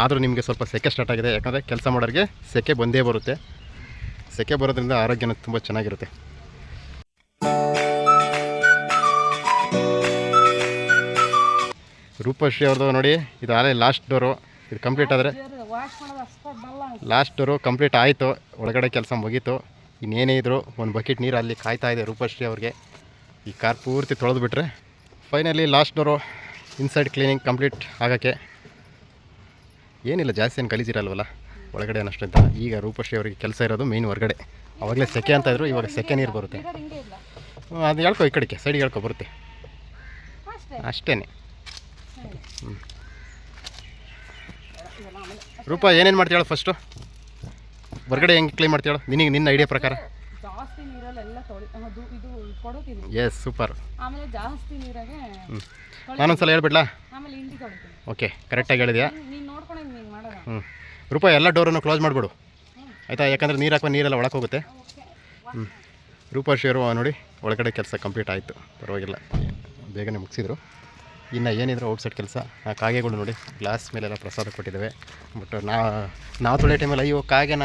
[SPEAKER 1] ಆದರೂ ನಿಮಗೆ ಸ್ವಲ್ಪ ಸೆಕೆ ಸ್ಟಾರ್ಟ್ ಆಗಿದೆ. ಯಾಕಂದರೆ ಕೆಲಸ ಮಾಡೋರಿಗೆ ಸೆಕೆ ಬಂದೇ ಬರುತ್ತೆ. ಸೆಕೆ ಬರೋದ್ರಿಂದ ಆರೋಗ್ಯನೂ ತುಂಬ ಚೆನ್ನಾಗಿರುತ್ತೆ. ರೂಪಶ್ರೀ ಅವ್ರದ್ದು ನೋಡಿ, ಇದು ಆಲೇ ಲಾಸ್ಟ್ ಡೋರು. ಇದು ಕಂಪ್ಲೀಟ್ ಆದರೆ ಲಾಸ್ಟ್ ಡೋರು ಕಂಪ್ಲೀಟ್ ಆಯಿತು. ಒಳಗಡೆ ಕೆಲಸ ಮುಗೀತು. ಇನ್ನೇನೇ ಇದ್ದರೂ ಒಂದು ಬಕೆಟ್ ನೀರು ಅಲ್ಲಿ ಕಾಯ್ತಾ ಇದೆ ರೂಪಶ್ರೀ ಅವ್ರಿಗೆ. ಈ ಕಾರ್ ಪೂರ್ತಿ ತೊಳೆದು ಬಿಟ್ರೆ finally last door inside cleaning complete ಆಗೋಕ್ಕೆ. ಏನಿಲ್ಲ, ಜಾಸ್ತಿ ಏನು ಗಲೀಜಿರಲ್ವಲ್ಲ ಒಳಗಡೆ ಅನ್ನೋಷ್ಟಂತ. ಈಗ ರೂಪಶ್ರೀ ಅವರಿಗೆ ಕೆಲಸ ಇರೋದು ಮೇಯ್ನ್ ಹೊರಗಡೆ. ಆವಾಗಲೇ ಸೆಕೆ ಅಂತ ಇದ್ರು, ಇವಾಗ ಸೆಕೆ ನೀರು ಬರುತ್ತೆ. ಅದು ಹೇಳ್ಕೊ, ಈ ಕಡೆಗೆ ಸೈಡಿಗೆ ಹೇಳ್ಕೊ ಬರುತ್ತೆ ಅಷ್ಟೇ. ರೂಪ ಏನೇನು ಮಾಡ್ತೀಯಾಳು ಫಸ್ಟು? ಹೊರಗಡೆ ಹೆಂಗೆ ಕ್ಲೀನ್ ಮಾಡ್ತೀಯಾಳು ನಿನಗೆ, ನಿನ್ನ ಐಡಿಯಾ ಪ್ರಕಾರ?
[SPEAKER 2] ಜಾಸ್ತಿ ನೀರಲ್ಲೆಲ್ಲ ಇದು ಕೊಡೋತೀನಿ.
[SPEAKER 1] S, super.
[SPEAKER 2] ಆಮೇಲೆ ಜಾಸ್ತಿ ನೀರಾಗೆ
[SPEAKER 1] ನಾನೊಂದ್ಸಲ ಹೇಳ್ಬಿಡ್ಲಾ?
[SPEAKER 2] ಆಮೇಲೆ ಹಿಂಡಿ ತೊಳಿತೀನಿ.
[SPEAKER 1] ಓಕೆ, ಕರೆಕ್ಟಾಗಿ ಹೇಳಿದ್ಯಾ?
[SPEAKER 2] ನೀನು ನೋಡ್ಕೊಂಡು ಹಿಂಗೆ ಮಾಡೋಣ.
[SPEAKER 1] ರೂಪ ಎಲ್ಲ ಡೋರನ್ನು ಕ್ಲೋಸ್ ಮಾಡಿಬಿಡು ಆಯಿತಾ? ಯಾಕಂದರೆ ನೀರು ಹಾಕೋ ನೀರೆಲ್ಲ ಒಳಗೆ ಹೋಗುತ್ತೆ. ರೂಪಶ್ರೀ ಅವರು ನೋಡಿ ಒಳಗಡೆ ಕೆಲಸ ಕಂಪ್ಲೀಟ್ ಆಯಿತು, ಪರವಾಗಿಲ್ಲ, ಬೇಗನೆ ಮುಗಿಸಿದ್ರು. ಇನ್ನು ಏನಿದ್ರು ಔಟ್ಸೈಡ್ ಕೆಲಸ. ಆ ಕಾಗೆಗಳು ನೋಡಿ ಗ್ಲಾಸ್ ಮೇಲೆಲ್ಲ ಪ್ರಸಾದ ಕೊಟ್ಟಿದ್ದಾವೆ. ಬಟ್ ನಾವು ತೊಳೆಯೋ ಟೈಮಲ್ಲಿ ಅಯ್ಯೋ ಕಾಗೆನ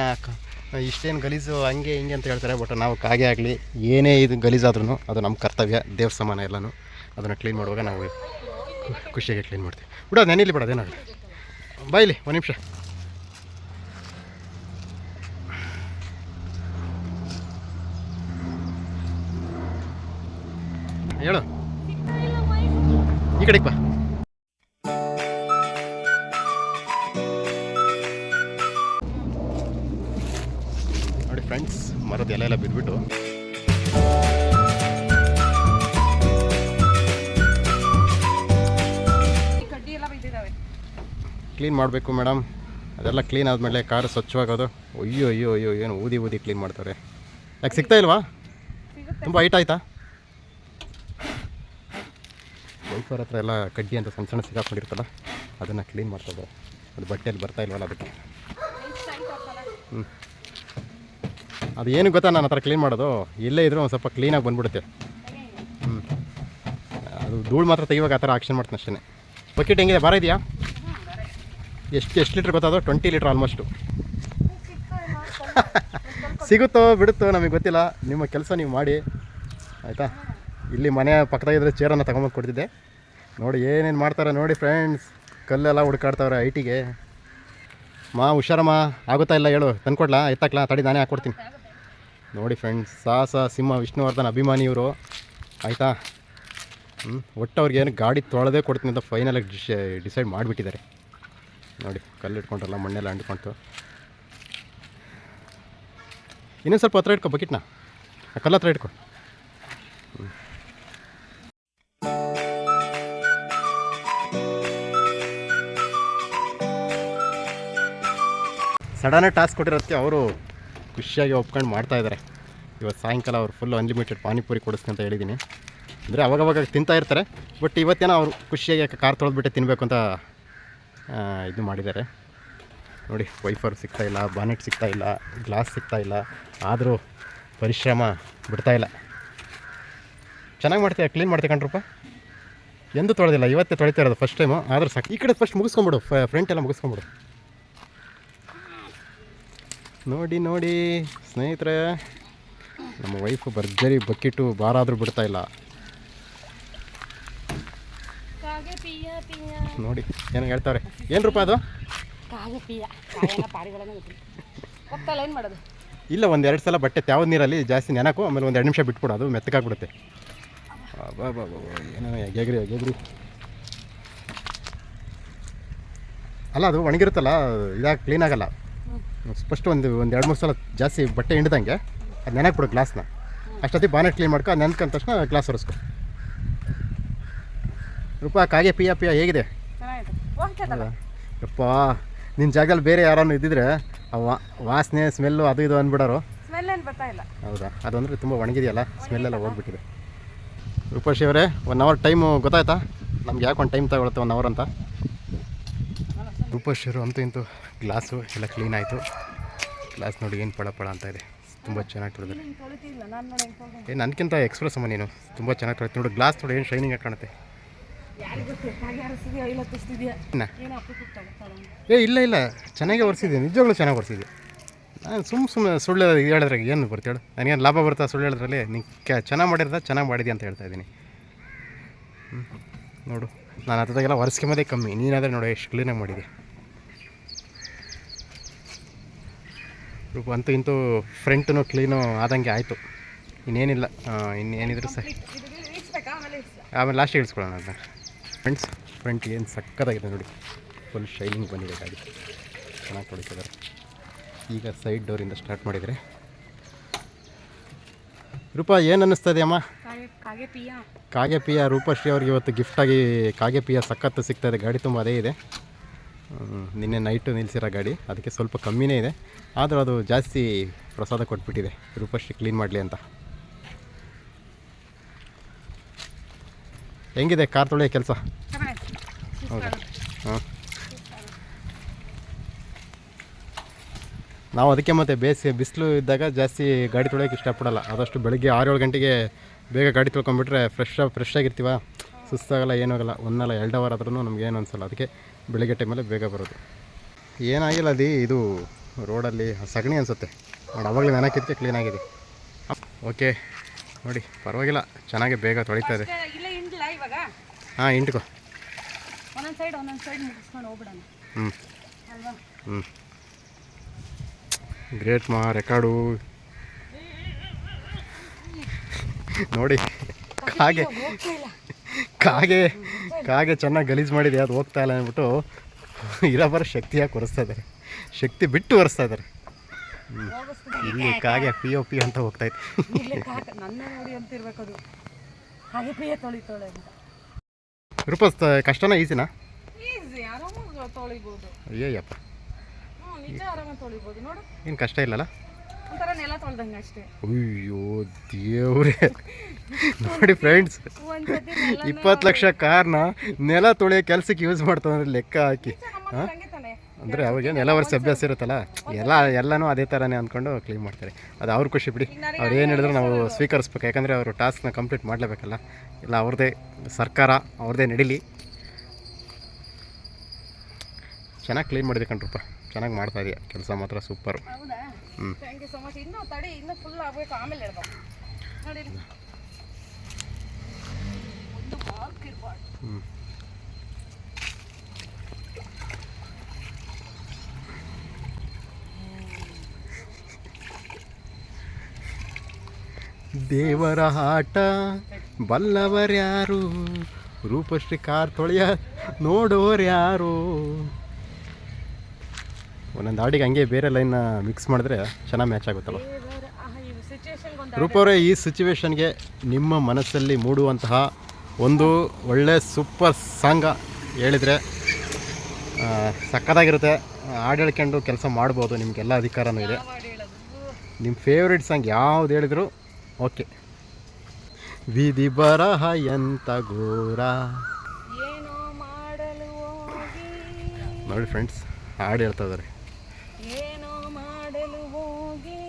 [SPEAKER 1] ಇಷ್ಟೇನು ಗಲೀಜು ಹಂಗೆ ಹಿಂಗೆ ಅಂತ ಹೇಳ್ತಾರೆ. ಬಟ್ ನಾವು ಕಾಗೆ ಆಗಲಿ ಏನೇ ಇದು ಗಲೀಜಾದ್ರೂ ಅದು ನಮ್ಮ ಕರ್ತವ್ಯ, ದೇವ್ರ ಸಮಾನ ಎಲ್ಲನೂ. ಅದನ್ನು ಕ್ಲೀನ್ ಮಾಡುವಾಗ ನಾವು ಖುಷಿಯಾಗಿ ಕ್ಲೀನ್ ಮಾಡ್ತೀವಿ. ಬಿಡೋದು ನೆನಿಲಿ ಬಿಡೋದು, ಏನಾಗಲಿ. ಬಾಯಿಲಿ ಒಂದು ನಿಮಿಷ. ಹೇಳು, ಈ ಕಡೆಗೆ ಬಾ. ನೋಡಿ ಫ್ರೆಂಡ್ಸ್, ಮರದ ಎಲೆ ಬಿದ್ದುಬಿಟ್ಟು ಕ್ಲೀನ್ ಮಾಡಬೇಕು ಮೇಡಮ್. ಅದೆಲ್ಲ ಕ್ಲೀನ್ ಆದಮೇಲೆ ಕಾರು ಸ್ವಚ್ಛವಾಗೋದು. ಅಯ್ಯೋ ಅಯ್ಯೋ ಅಯ್ಯೋ, ಏನು ಊದಿ ಊದಿ ಕ್ಲೀನ್ ಮಾಡ್ತಾರೆ. ಯಾಕೆ ಸಿಗ್ತಾ ಇಲ್ವಾ? ತುಂಬ ಹೈಟ್ ಆಯ್ತಾ? ವೈಫರ್ ಹತ್ರ ಎಲ್ಲ ಕಡ್ಡಿ ಅಂತ ಸಣ್ಣ ಸಣ್ಣ ಸಿಗಾಕೊಂಡಿರ್ತಲ್ಲ, ಅದನ್ನು ಕ್ಲೀನ್ ಮಾಡ್ತಾರೆ. ಅದು ಬಟ್ಟೆಯಲ್ಲಿ ಬರ್ತಾ ಇಲ್ವಲ್ಲ ಅದಕ್ಕೆ. ಅದು ಏನು ಗೊತ್ತಾ, ನಾನು ಆ ಥರ ಕ್ಲೀನ್ ಮಾಡೋದು, ಎಲ್ಲೇ ಇದ್ರೂ ಒಂದು ಸ್ವಲ್ಪ ಕ್ಲೀನಾಗಿ ಬಂದ್ಬಿಡುತ್ತೆ. ಅದು ಧೂಳು ಮಾತ್ರ ತೆಗಿವಾಗ ಆ ಥರ ಆಕ್ಷನ್ ಮಾಡ್ತೀನಿ ಅಷ್ಟೇ. ಬಕೆಟ್ ಹೆಂಗಿದೆ, ಭಾರ ಇದೆಯಾ? ಎಷ್ಟು ಲೀಟ್ರ್ ಗೊತ್ತದು? 20 litre almost. ಸಿಗುತ್ತೋ ಬಿಡುತ್ತೋ ನಮಗೆ ಗೊತ್ತಿಲ್ಲ, ನಿಮ್ಮ ಕೆಲಸ ನೀವು ಮಾಡಿ ಆಯಿತಾ. ಇಲ್ಲಿ ಮನೆ ಪಕ್ಕದಾಗಿದ್ದರೆ ಚೇರನ್ನು ತಗೊಂಬಂದು ಕೊಡ್ತಿದ್ದೆ. ನೋಡಿ ಏನೇನು ಮಾಡ್ತಾರೆ ನೋಡಿ ಫ್ರೆಂಡ್ಸ್, ಕಲ್ಲೆಲ್ಲ ಹುಡ್ಕಾಡ್ತಾವ್ರೆ ಐಟಿಗೆ. ಹುಷಾರಮ್ಮ, ಆಗುತ್ತಾ ಇಲ್ಲ ಹೇಳು, ತಂದ್ಕೊಡ್ಲಾ, ಎತ್ತಾಕ್ಲಾ, ತಡಿ ನಾನೇ ಹಾಕ್ಕೊಡ್ತೀನಿ. ನೋಡಿ ಫ್ರೆಂಡ್ಸ್, ಸಾಹಸ ಸಿಂಹ ವಿಷ್ಣುವರ್ಧನ್ ಅಭಿಮಾನಿ ಇವರು ಆಯಿತಾ. ಒಟ್ಟು ಅವ್ರಿಗೆ ಏನು ಗಾಡಿ ತೊಳೆದೇ ಕೊಡ್ತೀನಿ ಅಂತ ಫೈನಲಾಗಿ ಡಿಸೈಡ್ ಮಾಡಿಬಿಟ್ಟಿದ್ದಾರೆ. ನೋಡಿ ಕಲ್ಲು ಇಟ್ಕೊಂಡ್ರಲ್ಲ, ಮಣ್ಣೆಲ್ಲ ಅಂಟ್ಕೊಳ್ತು. ಇನ್ನೊಂದು ಸ್ವಲ್ಪ ಹತ್ರ ಇಟ್ಕೊ ಬಕೆಟ್ನ, ಕಲ್ಲು ಹತ್ರ ಇಟ್ಕೊ. ಸಡನ್ ಟಾಸ್ಕ್ ಕೊಟ್ಟಿರೋದಕ್ಕೆ ಅವರು ಖುಷಿಯಾಗಿ ಒಪ್ಕೊಂಡು ಮಾಡ್ತಾಯಿದ್ದಾರೆ. ಇವತ್ತು ಸಾಯಂಕಾಲ ಅವ್ರು ಫುಲ್ ಅನ್ಲಿಮಿಟೆಡ್ ಪಾನಿಪುರಿ ಕೊಡಿಸ್ತೀನಿ ಅಂತ ಹೇಳಿದ್ದೀನಿ. ಅಂದರೆ ಅವಾಗವಾಗ ತಿಂತಾ ಇರ್ತಾರೆ, ಬಟ್ ಇವತ್ತೇನೋ ಅವರು ಖುಷಿಯಾಗಿ ಕಾರ್ ತೊಳೆದ್ಬಿಟ್ಟೆ ತಿನ್ನಬೇಕು ಅಂತ ಇದು ಮಾಡಿದ್ದಾರೆ. ನೋಡಿ ವೈಫರ್ ಸಿಗ್ತಾಯಿಲ್ಲ, ಬಾನೆಟ್ ಸಿಗ್ತಾಯಿಲ್ಲ, ಗ್ಲಾಸ್ ಸಿಗ್ತಾಯಿಲ್ಲ, ಆದರೂ ಪರಿಶ್ರಮ ಬಿಡ್ತಾಯಿಲ್ಲ. ಚೆನ್ನಾಗಿ ಮಾಡ್ತೀಯ, ಕ್ಲೀನ್ ಮಾಡ್ತೀಯ ಕಣ್ರಪ್ಪ. ಎಂದೂ ತೊಳೆದಿಲ್ಲ, ಇವತ್ತೇ ತೊಳಿತಾ ಇರೋದು ಫಸ್ಟ್ ಟೈಮು. ಆದರೂ ಸಾಕು. ಈ ಕಡೆ ಫಸ್ಟ್ ಮುಗಿಸ್ಕೊಂಬಿಡು, ಫ್ರಂಟ್ ಎಲ್ಲ ಮುಗಿಸ್ಕೊಂಬಿಡು. ನೋಡಿ ನೋಡಿ ಸ್ನೇಹಿತರೆ, ನಮ್ಮ ವೈಫು ಭರ್ಜರಿ ಬಕೆಟು ಬಾರಾದರೂ ಬಿಡ್ತಾಯಿಲ್ಲ. ನೋಡಿ ಏನು ಹೇಳ್ತಾರೆ. ಏನು ರೂಪ ಅದು? ಇಲ್ಲ, 1-2 ಸಲ ಬಟ್ಟೆ ತ್ಯಾವ್ದು ನೀರಲ್ಲಿ ಜಾಸ್ತಿ ನೆನಕು, ಆಮೇಲೆ 1-2 ನಿಮಿಷ ಬಿಟ್ಬಿಡು, ಅದು ಮೆತ್ತಗಾಗ್ಬಿಡುತ್ತೆ. ಬಾ ಏನೋ ಗೆಗ್ರಿ ಅಲ್ಲ, ಅದು ಒಣಗಿರುತ್ತಲ್ಲ, ಇದಾಗಿ ಕ್ಲೀನ್ ಆಗಲ್ಲ. ಫಸ್ಟ್ ಒಂದು 2-3 ಸಲ ಜಾಸ್ತಿ ಬಟ್ಟೆ ಹಿಂಡ್ದಂಗೆ ಅದು ನೆನಕ್ಬಿಡು ಗ್ಲಾಸ್ನ. ಅಷ್ಟೊತ್ತಿಗೆ ಬಾನೆಟ್ ಕ್ಲೀನ್ ಮಾಡ್ಕೊ, ಅದು ನೆನ್ಕೊಂಡ ತಕ್ಷಣ ಗ್ಲಾಸ್ ಒರೆಸ್ಕೊ. ರೂಪ ಕಾಗೆ ಪಿಯ ಹೇಗಿದೆ? ಹೌದಾ ಯಪ್ಪ, ನಿನ್ನ ಜಾಗದಲ್ಲಿ ಬೇರೆ ಯಾರನ್ನು ಇದ್ದಿದ್ರೆ ವಾಸನೆ ಸ್ಮೆಲ್ಲು ಅದು ಇದು ಅಂದ್ಬಿಡೋರು. ಹೌದಾ, ಅದು ಅಂದರೆ ತುಂಬ ಒಣಗಿದೆಯಲ್ಲ, ಸ್ಮೆಲ್ಲೆಲ್ಲ ಹೋಗ್ಬಿಟ್ಟಿದೆ. ರೂಪಶ್ರೀ ಅವರೇ, 1 ಅವರ್ ಟೈಮು ಗೊತ್ತಾಯ್ತಾ ನಮ್ಗೆ? ಯಾಕೆ ಒಂದು ಟೈಮ್ ತಗೊಳುತ್ತೆ 1 ಅವರ್ ಅಂತ? ರೂಪಶ್ರೀ ಅವರು ಅಂತೂ ಇಂತೂ ಗ್ಲಾಸು ಎಲ್ಲ ಕ್ಲೀನ್ ಆಯಿತು. ಗ್ಲಾಸ್ ನೋಡಿ ಏನು ಪಳ ಅಂತ ಇದೆ, ತುಂಬ ಚೆನ್ನಾಗಿ ತೊಳೆದ್ರೆ. ನನಗಿಂತ ಎಕ್ಸ್ಪ್ರೆಸ್ ಅಮ್ಮ ನೀನು, ತುಂಬ ಚೆನ್ನಾಗಿ ತೊಳಿತು ನೋಡಿ. ಗ್ಲಾಸ್ ನೋಡಿ ಏನು ಶೈನಿಂಗ್ ಆಗಿ ಕಾಣುತ್ತೆ. ಇಲ್ಲ ಚೆನ್ನಾಗೇ ಒರೆಸಿದೆ, ನಿಜವಾಗ್ಲೂ ಚೆನ್ನಾಗಿ ಒರೆಸಿದೆ. ನಾನು ಸುಮ್ಮನೆ ಸುಳ್ಳು ಹೇಳಿದ್ರೆ ಏನು ಬರ್ತಿ ಹೇಳು? ನನಗೇನು ಲಾಭ ಬರ್ತಾ ಸುಳ್ಳು ಹೇಳಿದ್ರಲ್ಲಿ? ನೀನು ಚೆನ್ನಾಗಿ ಚೆನ್ನಾಗಿ ಮಾಡಿದ್ಯಾ ಅಂತ ಹೇಳ್ತಾ ಇದ್ದೀನಿ. ನೋಡು, ನಾನು ಹತ್ತದಾಗೆಲ್ಲ ಒರೆಸ್ಕೊಂಬೋದೇ ಕಮ್ಮಿ, ನೀನಾದರೆ ನೋಡಿ ಎಷ್ಟು ಕ್ಲೀನಾಗಿ ಮಾಡಿದೆ. ರೂಪ ಅಂತೂ ಇಂತೂ ಫ್ರಂಟೂ ಕ್ಲೀನು ಆದಂಗೆ ಆಯಿತು. ಇನ್ನೇನಿಲ್ಲ, ಇನ್ನೇನಿದ್ರು ಸಹ ಆಮೇಲೆ ಲಾಸ್ಟಿಗೆ ಇಳಿಸ್ಕೊಳ್ಳೋಣ ಅದನ್ನ. ಫ್ರೆಂಡ್ಸ್, ಫ್ರಂಟ್ ಏನು ಸಕ್ಕತ್ತಾಗಿದೆ ನೋಡಿ, ಫುಲ್ ಶೈನಿಂಗ್ ಬಂದಿದೆ ಗಾಡಿ, ಚೆನ್ನಾಗಿ ತೊಳಿತಿದ್ದಾರೆ. ಈಗ ಸೈಡ್ ಡೋರಿಂದ ಸ್ಟಾರ್ಟ್ ಮಾಡಿದರೆ. ರೂಪ ಏನು ಅನ್ನಿಸ್ತದೆ ಅಮ್ಮ? ಕಾಗೆ ಪಿಯ ರೂಪಶ್ರೀ ಅವ್ರಿಗೆ ಇವತ್ತು ಗಿಫ್ಟಾಗಿ ಕಾಗೆ ಪಿಯ ಸಖತ್ತು ಸಿಗ್ತಾಯಿದೆ. ಗಾಡಿ ತುಂಬ ಅದೇ ಇದೆ. ನಿನ್ನೆ ನೈಟು ನಿಲ್ಲಿಸಿರೋ ಗಾಡಿ, ಅದಕ್ಕೆ ಸ್ವಲ್ಪ ಕಮ್ಮಿನೇ ಇದೆ. ಆದರೂ ಅದು ಜಾಸ್ತಿ ಪ್ರಸಾದ ಕೊಟ್ಬಿಟ್ಟಿದೆ ರೂಪಶ್ರೀ ಕ್ಲೀನ್ ಮಾಡಲಿ ಅಂತ. ಹೆಂಗಿದೆ ಕಾರ್ ತೊಳೆಯೋ ಕೆಲಸ? ಹೌದಾ? ಹಾಂ, ನಾವು ಅದಕ್ಕೆ ಮತ್ತೆ ಬಿಸಿಲು ಇದ್ದಾಗ ಜಾಸ್ತಿ ಗಾಡಿ ತೊಳೆಯೋಕೆ ಇಷ್ಟಪಡಲ್ಲ. ಆದಷ್ಟು ಬೆಳಗ್ಗೆ 6-7 ಗಂಟೆಗೆ ಬೇಗ ಗಾಡಿ ತೊಳ್ಕೊಂಬಿಟ್ರೆ ಫ್ರೆಶ್ ಆಗಿರ್ತೀವ, ಸುಸ್ತಾಗಲ್ಲ, ಏನಾಗಲ್ಲ. 1-2 ಅವರ್ ಆದ್ರೂ ನಮ್ಗೆ ಏನು ಅನಿಸಲ್ಲ. ಅದಕ್ಕೆ ಬೆಳಗ್ಗೆ ಟೈಮಲ್ಲೇ ಬೇಗ ಬರೋದು. ಏನಾಗಿಲ್ಲ, ಇದು ರೋಡಲ್ಲಿ ಸಗಣಿ ಅನಿಸುತ್ತೆ ನೋಡಿ, ಅವಾಗಲೇ ನೆನಕಿದ್ದಕ್ಕೆ ಕ್ಲೀನಾಗಿದೆ. ಓಕೆ ನೋಡಿ, ಪರವಾಗಿಲ್ಲ, ಚೆನ್ನಾಗಿ ಬೇಗ ತೊಳಿತಾ ಇದೆ. ಹಾಂ, ಇಂಟ್ಕೋ. ಗ್ರೇಟ್ ಮಾ, ರೆಕಾರ್ಡು ನೋಡಿ. ಕಾಗೆ ಚೆನ್ನಾಗಿ ಗಲೀಜು ಮಾಡಿದೆ, ಅದು ಹೋಗ್ತಾ ಇಲ್ಲ ಅಂದ್ಬಿಟ್ಟು ಇರೋಬರೋ ಶಕ್ತಿಯಾಗಿ ಒರೆಸ್ತಾ ಇದ್ದಾರೆ, ಶಕ್ತಿ ಬಿಟ್ಟು ಒರೆಸ್ತಾ ಇದ್ದಾರೆ. ಇಲ್ಲಿ ಕಾಗೆ ಪಿ ಅಂತ ಹೋಗ್ತಾಯಿತ್ತು. ರೂಪ ಕಷ್ಟನಾ ಈಸಿನಾ? ಅಯ್ಯಪ್ಪ, ಏನು ಕಷ್ಟ ಇಲ್ಲಲ್ಲ? ಅಯ್ಯೋ ದೇವ್ರೆ, ನೋಡಿ ಫ್ರೆಂಡ್ಸ್, 20 ಲಕ್ಷ ಕಾರ್ನ ನೆಲ ತೊಳೆಯೋ ಕೆಲ್ಸಕ್ಕೆ ಯೂಸ್ ಮಾಡ್ತಾರೆ ಲೆಕ್ಕ ಹಾಕಿ. ಹಾಂ, ಅಂದರೆ ಅವ್ರಿಗೆ ನೆಲ ಒರೆಸಿ ಅಭ್ಯಾಸ ಇರುತ್ತಲ್ಲ, ಎಲ್ಲನೂ ಅದೇ ಥರನೇ ಅಂದ್ಕೊಂಡು ಕ್ಲೀನ್ ಮಾಡ್ತಾರೆ. ಅದು ಅವ್ರ ಖುಷಿ ಬಿಡಿ, ಅವ್ರು ಏನು ಹೇಳಿದ್ರು ನಾವು ಸ್ವೀಕರಿಸ್ಬೇಕು. ಯಾಕಂದರೆ ಅವರು ಟಾಸ್ಕ್ನ ಕಂಪ್ಲೀಟ್ ಮಾಡಲೇಬೇಕಲ್ಲ. ಎಲ್ಲ ಅವ್ರದ್ದೇ ಸರ್ಕಾರ ಅವ್ರದ್ದೇ ನಡೀಲಿ. ಚೆನ್ನಾಗಿ ಕ್ಲೀನ್ ಮಾಡಿದೆ ಕಣ್ರಪ್ಪ, ಚೆನ್ನಾಗಿ ಮಾಡ್ತಾ ಇದೆಯಾ ಕೆಲಸ ಮಾತ್ರ ಸೂಪರು.
[SPEAKER 2] ಹೌದಾ, ಥ್ಯಾಂಕ್ ಯು ಸೊ ಮಚ್. ಇನ್ನೂ ತಡಿ, ಇನ್ನೂ ಫುಲ್ ಆಗಬೇಕು, ಆಮೇಲೆ ಹೇಳ್ಬೇಕು ನೋಡಿ. ಒಂದು ಮಾರ್ಕ್ ಇರಬಾರ್ದು.
[SPEAKER 1] ದೇವರ ಆಟ ಬಲ್ಲವರ್ಯಾರು, ರೂಪಶ್ರೀ ಕಾರ್ ತೊಳೆಯ ನೋಡೋರ್ಯಾರು. ಒಂದೊಂದು ಹಾಡಿಗೆ ಹಂಗೆ ಬೇರೆ ಲೈನ್ನ ಮಿಕ್ಸ್ ಮಾಡಿದ್ರೆ ಚೆನ್ನಾಗಿ ಮ್ಯಾಚ್ ಆಗುತ್ತಲ್ಲ. ರೂಪ ಅವರೇ, ಈ ಸಿಚುವೇಶನ್ಗೆ ನಿಮ್ಮ ಮನಸ್ಸಲ್ಲಿ ಮೂಡುವಂತಹ ಒಂದು ಒಳ್ಳೆ ಸೂಪರ್ ಸಾಂಗ ಹೇಳಿದರೆ ಸಕ್ಕತ್ತಾಗಿರುತ್ತೆ. ಹಾಡು ಹೇಳ್ಕೊಂಡು ಕೆಲಸ ಮಾಡ್ಬೋದು, ನಿಮಗೆಲ್ಲ ಅಧಿಕಾರನೂ ಇದೆ. ನಿಮ್ಮ ಫೇವ್ರೆಟ್ ಸಾಂಗ್ ಯಾವ್ದು ಹೇಳಿದ್ರು ಓಕೆ. ವಿಧಿ ಬರಹ ಎಂತ ಘೋರ. ನೋಡಿ ಫ್ರೆಂಡ್ಸ್, ಹಾಡು ಹೇಳ್ತಾ ಇದ್ದಾರೆ.
[SPEAKER 2] ಏನೋ ಮಾಡಲು ಹೋಗಿ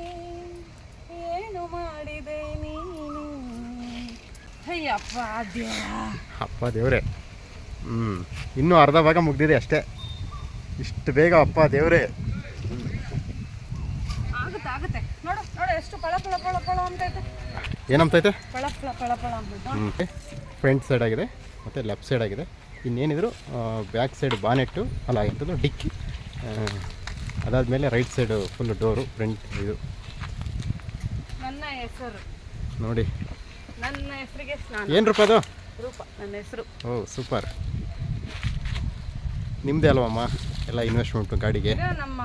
[SPEAKER 2] ಏನು ಮಾಡಿದೆ ನೀನು, ಅಯ್ಯಪ್ಪ
[SPEAKER 1] ಅಪ್ಪ ದೇವ್ರೆ. ಇನ್ನೂ ಅರ್ಧ ಭಾಗ ಮುಗ್ದಿದೆ ಅಷ್ಟೇ, ಇಷ್ಟು ಬೇಗ ಅಪ್ಪ ದೇವ್ರೆ.
[SPEAKER 2] ಆಗುತ್ತೆ ಆಗುತ್ತೆ, ನೋಡು ನೋಡು ಎಷ್ಟು ಪಳ ಪಳ ಪಳ ಪಳ ಅಂತೈತೆ.
[SPEAKER 1] ಏನಂತೈತೆ?
[SPEAKER 2] ಪಳ ಪಳ ಪಳ ಪಳ ಅಂತ.
[SPEAKER 1] ಫ್ರಂಟ್ ಸೈಡ್ ಆಗಿದೆ ಮತ್ತು ಲೆಫ್ಟ್ ಸೈಡ್ ಆಗಿದೆ. ಇನ್ನೇನಿದ್ರು ಬ್ಯಾಕ್ ಸೈಡ್ ಬಾನೆಟ್ಟು ಅಲ್ಲ ಎಂಥದ್ದು ಡಿಕ್ಕಿ, ಅದಾದಮೇಲೆ right side full door front. ಇದು
[SPEAKER 2] ನನ್ನ ಹೆಸರು
[SPEAKER 1] ನೋಡಿ,
[SPEAKER 2] ನನ್ನ ಹೆಸರಿಗೆ
[SPEAKER 1] ಏನು ರೂಪ ಅದು?
[SPEAKER 2] ರೂಪ ನನ್ನ ಹೆಸರು.
[SPEAKER 1] ಓ ಸೂಪರ್. ನಿಮ್ಮದೇ ಅಲ್ವಮ್ಮ ಎಲ್ಲ ಇನ್ವೆಸ್ಟ್ಮೆಂಟು ಗಾಡಿಗೆ?
[SPEAKER 2] ನಮ್ಮ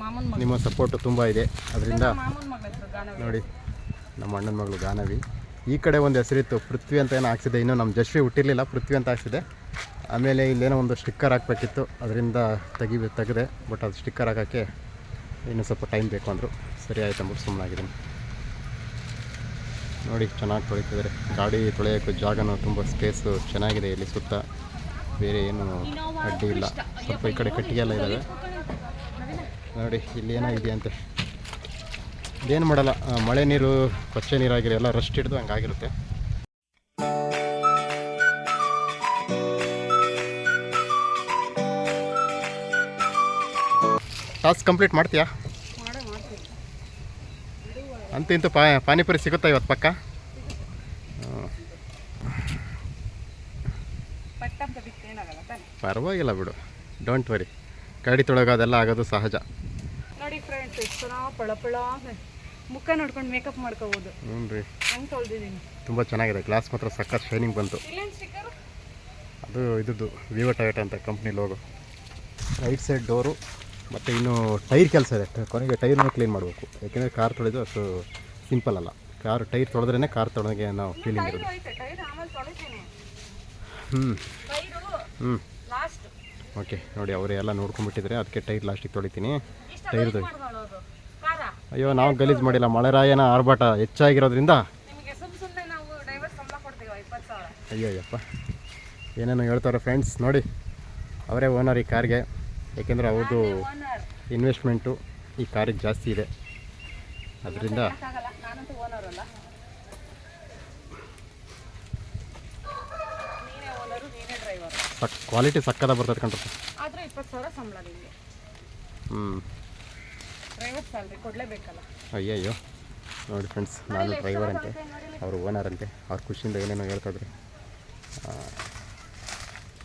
[SPEAKER 2] ಮಾಮನ ಮಗ.
[SPEAKER 1] ನಿಮ್ಮ ಸಪೋರ್ಟು ತುಂಬ ಇದೆ, ಅದರಿಂದ
[SPEAKER 2] ಮಾಮನ ಮಗಳ ಹೆಸರು ಗಾನವಿ.
[SPEAKER 1] ನೋಡಿ, ನಮ್ಮ ಅಣ್ಣನ ಮಗಳು ಗಾನವಿ. ಈ ಕಡೆ ಒಂದು ಹೆಸರಿತ್ತು ಪೃಥ್ವಿ ಅಂತ ಏನೋ ಹಾಕ್ಸಿದೆ, ಇನ್ನೂ ನಮ್ಮ ಜಶ್ವಿ ಹುಟ್ಟಿರಲಿಲ್ಲ, ಪೃಥ್ವಿ ಅಂತ ಹಾಕ್ಸಿದೆ. ಆಮೇಲೆ ಇಲ್ಲೇನೋ ಒಂದು ಸ್ಟಿಕ್ಕರ್ ಹಾಕಬೇಕಿತ್ತು, ಅದರಿಂದ ತೆಗೆದೆ. ಬಟ್ ಅದು ಸ್ಟಿಕ್ಕರ್ ಹಾಕೋಕ್ಕೆ ಇನ್ನೂ ಸ್ವಲ್ಪ ಟೈಮ್ ಬೇಕು ಅಂದರು. ಸರಿ ಆಯ್ತು ಅಂದ್ಬಿಟ್ಟು ಸುಮ್ಮನಾಗಿದ್ದೀನಿ. ನೋಡಿ ಚೆನ್ನಾಗಿ ತೊಳಿತಿದ್ದಾರೆ. ಗಾಡಿ ತೊಳೆಯೋಕ್ಕೆ ಜಾಗನೂ ತುಂಬ ಸ್ಪೇಸು ಚೆನ್ನಾಗಿದೆ ಇಲ್ಲಿ ಸುತ್ತ, ಬೇರೆ ಏನು ಅಡ್ಡಿ ಇಲ್ಲ. ಸ್ವಲ್ಪ ಈ ಕಡೆ ಕಟ್ಟಿಗೆ ಎಲ್ಲ ಇದ್ದಾವೆ ನೋಡಿ. ಇಲ್ಲಿ ಏನೋ ಇದೆಯಂತೆ, ಇದೇನು ಮಾಡಲ್ಲ, ಮಳೆ ನೀರು ಕೊಚ್ಚೆ ನೀರಾಗಿರೋ ಎಲ್ಲ ರಸ್ಟ್ ಹಿಡಿದು ಹಂಗಾಗಿರುತ್ತೆ. ಟಾಸ್ಕ್ ಕಂಪ್ಲೀಟ್ ಮಾಡ್ತೀಯಾ? ಅಂತೂ ಇಂತೂ ಪಾನಿಪುರಿ ಸಿಗುತ್ತಾ ಇವತ್ತು ಪಕ್ಕ? ಪರವಾಗಿಲ್ಲ ಬಿಡು, ಡೋಂಟ್ ವರಿ. ಗಾಡಿ ತೊಳಗ ಅದೆಲ್ಲ ಆಗೋದು ಸಹಜ.
[SPEAKER 2] ನೋಡಿ ಫ್ರೆಂಡ್ಸ್, ಎಷ್ಟು ಪಳ ಪಳ ಮುಖ ನೋಡ್ಕೊಂಡು ಮೇಕಪ್ ಮಾಡ್ಕೋಬೋದು.
[SPEAKER 1] ಹ್ಞೂ ರೀ,
[SPEAKER 2] ಹಂಗೆ ತೊಳೆದಿದ್ದೀನಿ.
[SPEAKER 1] ತುಂಬ ಚೆನ್ನಾಗಿದೆ. ಗ್ಲಾಸ್ ಮಾತ್ರ ಸಖತ್ ಶೈನಿಂಗ್ ಬಂತು. ಅದು ಇದ್ದು ವಿವೋ ಟೊಯೋಟಾ ಅಂತ company logo. Right side door ಮತ್ತು ಇನ್ನು ಟೈರ್ ಕೆಲಸ ಇದೆ. ಕೊನೆಗೆ ಟೈರ್ನ ಕ್ಲೀನ್ ಮಾಡಬೇಕು, ಯಾಕೆಂದರೆ ಕಾರ್ ತೊಳೆದು ಅಷ್ಟು ಸಿಂಪಲ್ ಅಲ್ಲ. ಟೈರ್ ತೊಳೆದ್ರೇ ಕಾರ್ ತೊಳೆದಾಗೆ ನಾವು ಫೀಲಿಂಗ್ ಇರೋದು. ಹ್ಞೂ ಓಕೆ. ನೋಡಿ ಅವರೇ ಎಲ್ಲ ನೋಡ್ಕೊಂಡ್ಬಿಟ್ಟಿದ್ರೆ, ಅದಕ್ಕೆ ಟೈರ್ ಲಾಸ್ಟಿಗೆ ತೊಳಿತೀನಿ. ಟೈರ್ದು ಅಯ್ಯೋ, ನಾವು ಗಲೀಜು ಮಾಡಿಲ್ಲ, ಮಳೆರಾಯನ ಆರ್ಭಟ ಹೆಚ್ಚಾಗಿರೋದ್ರಿಂದ. ಅಯ್ಯಯ್ಯಪ್ಪ, ಏನೇನೋ ಹೇಳ್ತಾರೆ ಫ್ರೆಂಡ್ಸ್. ನೋಡಿ ಅವರೇ ಓನರ್ ಈ ಕಾರ್ಗೆ, ಏಕೆಂದರೆ ಅವ್ರದ್ದು ಇನ್ವೆಸ್ಟ್ಮೆಂಟು ಈ ಕಾರಿಗೆ ಜಾಸ್ತಿ ಇದೆ, ಅದರಿಂದ ಕ್ವಾಲಿಟಿ ಸಕ್ಕದ ಬರ್ತದೆ ಕಣ್ರಪ್ಪ.
[SPEAKER 2] ಆದ್ರೆ 20,000 ಸಂಬಳ ನಿಮಗೆ. ಡ್ರೈವರ್ ಸ್ಯಾಲ್ರಿ ಕೊಡಲೇಬೇಕಲ್ಲ.
[SPEAKER 1] ಅಯ್ಯಯ್ಯೋ, ನೋಡಿ ಫ್ರೆಂಡ್ಸ್, ನಾನು ಡ್ರೈವರ್ ಅಂತೆ, ಅವರು ಓನರ್ ಅಂತೆ. ಅವ್ರ ಖುಷಿಯಿಂದ ಏನೇನೋ ಹೇಳ್ತಾಯಿದ್ರು.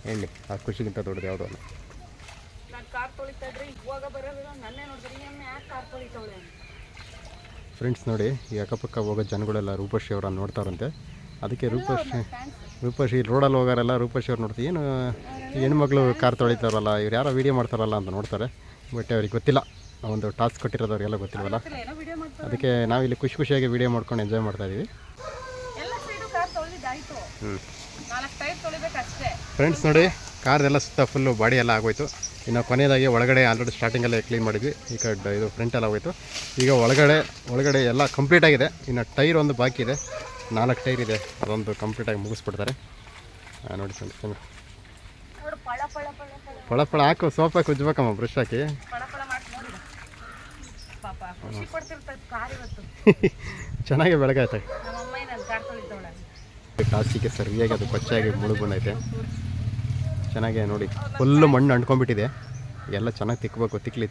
[SPEAKER 1] ಹೇಳಿ, ಅವ್ರ ಖುಷಿಗಿಂತ ದೊಡ್ಡದು ಯಾವುದೋ ಅಲ್ಲ.
[SPEAKER 2] ನಾನು ಕಾರ್ ತೊಳಿತಾ ಇದ್ರಿ, ಇವಾಗ ಬರೋದಿಲ್ಲ, ನನ್ನೇ ನೋಡಿದ್ರಿ, ಯಾಕೆ ಕಾರ್ ತೊಳಿತಾವಳೆ?
[SPEAKER 1] ಫ್ರೆಂಡ್ಸ್ ನೋಡಿ, ಈ ಅಕ್ಕಪಕ್ಕ ಹೋಗೋ ಜನಗಳೆಲ್ಲ ರೂಪಶ್ರೀ ಅವರನ್ನು ನೋಡ್ತಾರಂತೆ. ಅದಕ್ಕೆ ರೂಪಶ್ರೀ ರೋಡಲ್ಲಿ ಹೋಗೋರೆಲ್ಲ ರೂಪಶ್ರೀ ಅವ್ರು ನೋಡ್ತೀವಿ, ಏನು ಹೆಣ್ಮಕ್ಳು ಕಾರ್ ತೊಳಿತಾರಲ್ಲ, ಇವ್ರು ಯಾರೋ ವೀಡಿಯೋ ಮಾಡ್ತಾರಲ್ಲ ಅಂತ ನೋಡ್ತಾರೆ. ಬಟ್ ಅವ್ರಿಗೆ ಗೊತ್ತಿಲ್ಲ, ಒಂದು ಟಾಸ್ಕ್ ಕೊಟ್ಟಿರೋದವ್ರಿಗೆಲ್ಲ ಗೊತ್ತಿಲ್ವಲ್ಲ. ಅದಕ್ಕೆ ನಾವಿಲ್ಲಿ ಖುಷಿಯಾಗಿ ವೀಡಿಯೋ ಮಾಡ್ಕೊಂಡು ಎಂಜಾಯ್ ಮಾಡ್ತಾಯಿದ್ದೀವಿ. ಫ್ರೆಂಡ್ಸ್ ನೋಡಿ, ಕಾರ್ದೆಲ್ಲ ಸುತ್ತ ಫುಲ್ಲು ಬಾಡಿ ಎಲ್ಲ ಆಗೋಯ್ತು. ಇನ್ನು ಕೊನೆಯದಾಗಿ ಒಳಗಡೆ ಆಲ್ರೆಡಿ ಸ್ಟಾರ್ಟಿಂಗಲ್ಲೇ ಕ್ಲೀನ್ ಮಾಡಿದ್ವಿ. ಈ ಕಡೆ ಇದು ಫ್ರಂಟ್ ಎಲ್ಲ ಆಗೋಯ್ತು. ಈಗ ಒಳಗಡೆ ಎಲ್ಲ ಕಂಪ್ಲೀಟ್ ಆಗಿದೆ. ಇನ್ನು ಟೈರ್ ಒಂದು ಬಾಕಿ ಇದೆ, 4 ಟೈರ್ ಇದೆ, ಅದೊಂದು ಕಂಪ್ಲೀಟಾಗಿ ಮುಗಿಸ್ಬಿಡ್ತಾರೆ. ನೋಡಿ ಫ್ರೆಂಡ್ಸ್, ಪಳ ಹಾಕು, ಸೋಫಾ ಕುಜ್ಬೇಕಮ್ಮ ಬ್ರಷ್ ಹಾಕಿ. ಚೆನ್ನಾಗಿ ಬೆಳಗಾಯ್ತು. ಟಾಸಿಗೆ ಸರಿಯಾಗಿ ಅದು ಪಚ್ಚಾಗಿ ಮುಳುಗು ಬಂದೈತೆ. ಚೆನ್ನಾಗಿದೆ ನೋಡಿ, ಫುಲ್ಲು ಮಣ್ಣು ಅಂಟ್ಕೊಂಡ್ಬಿಟ್ಟಿದೆ. ಎಲ್ಲ ಚೆನ್ನಾಗಿ ತಿಕ್ಕಬೇಕು, ತಿಕ್ಲಿ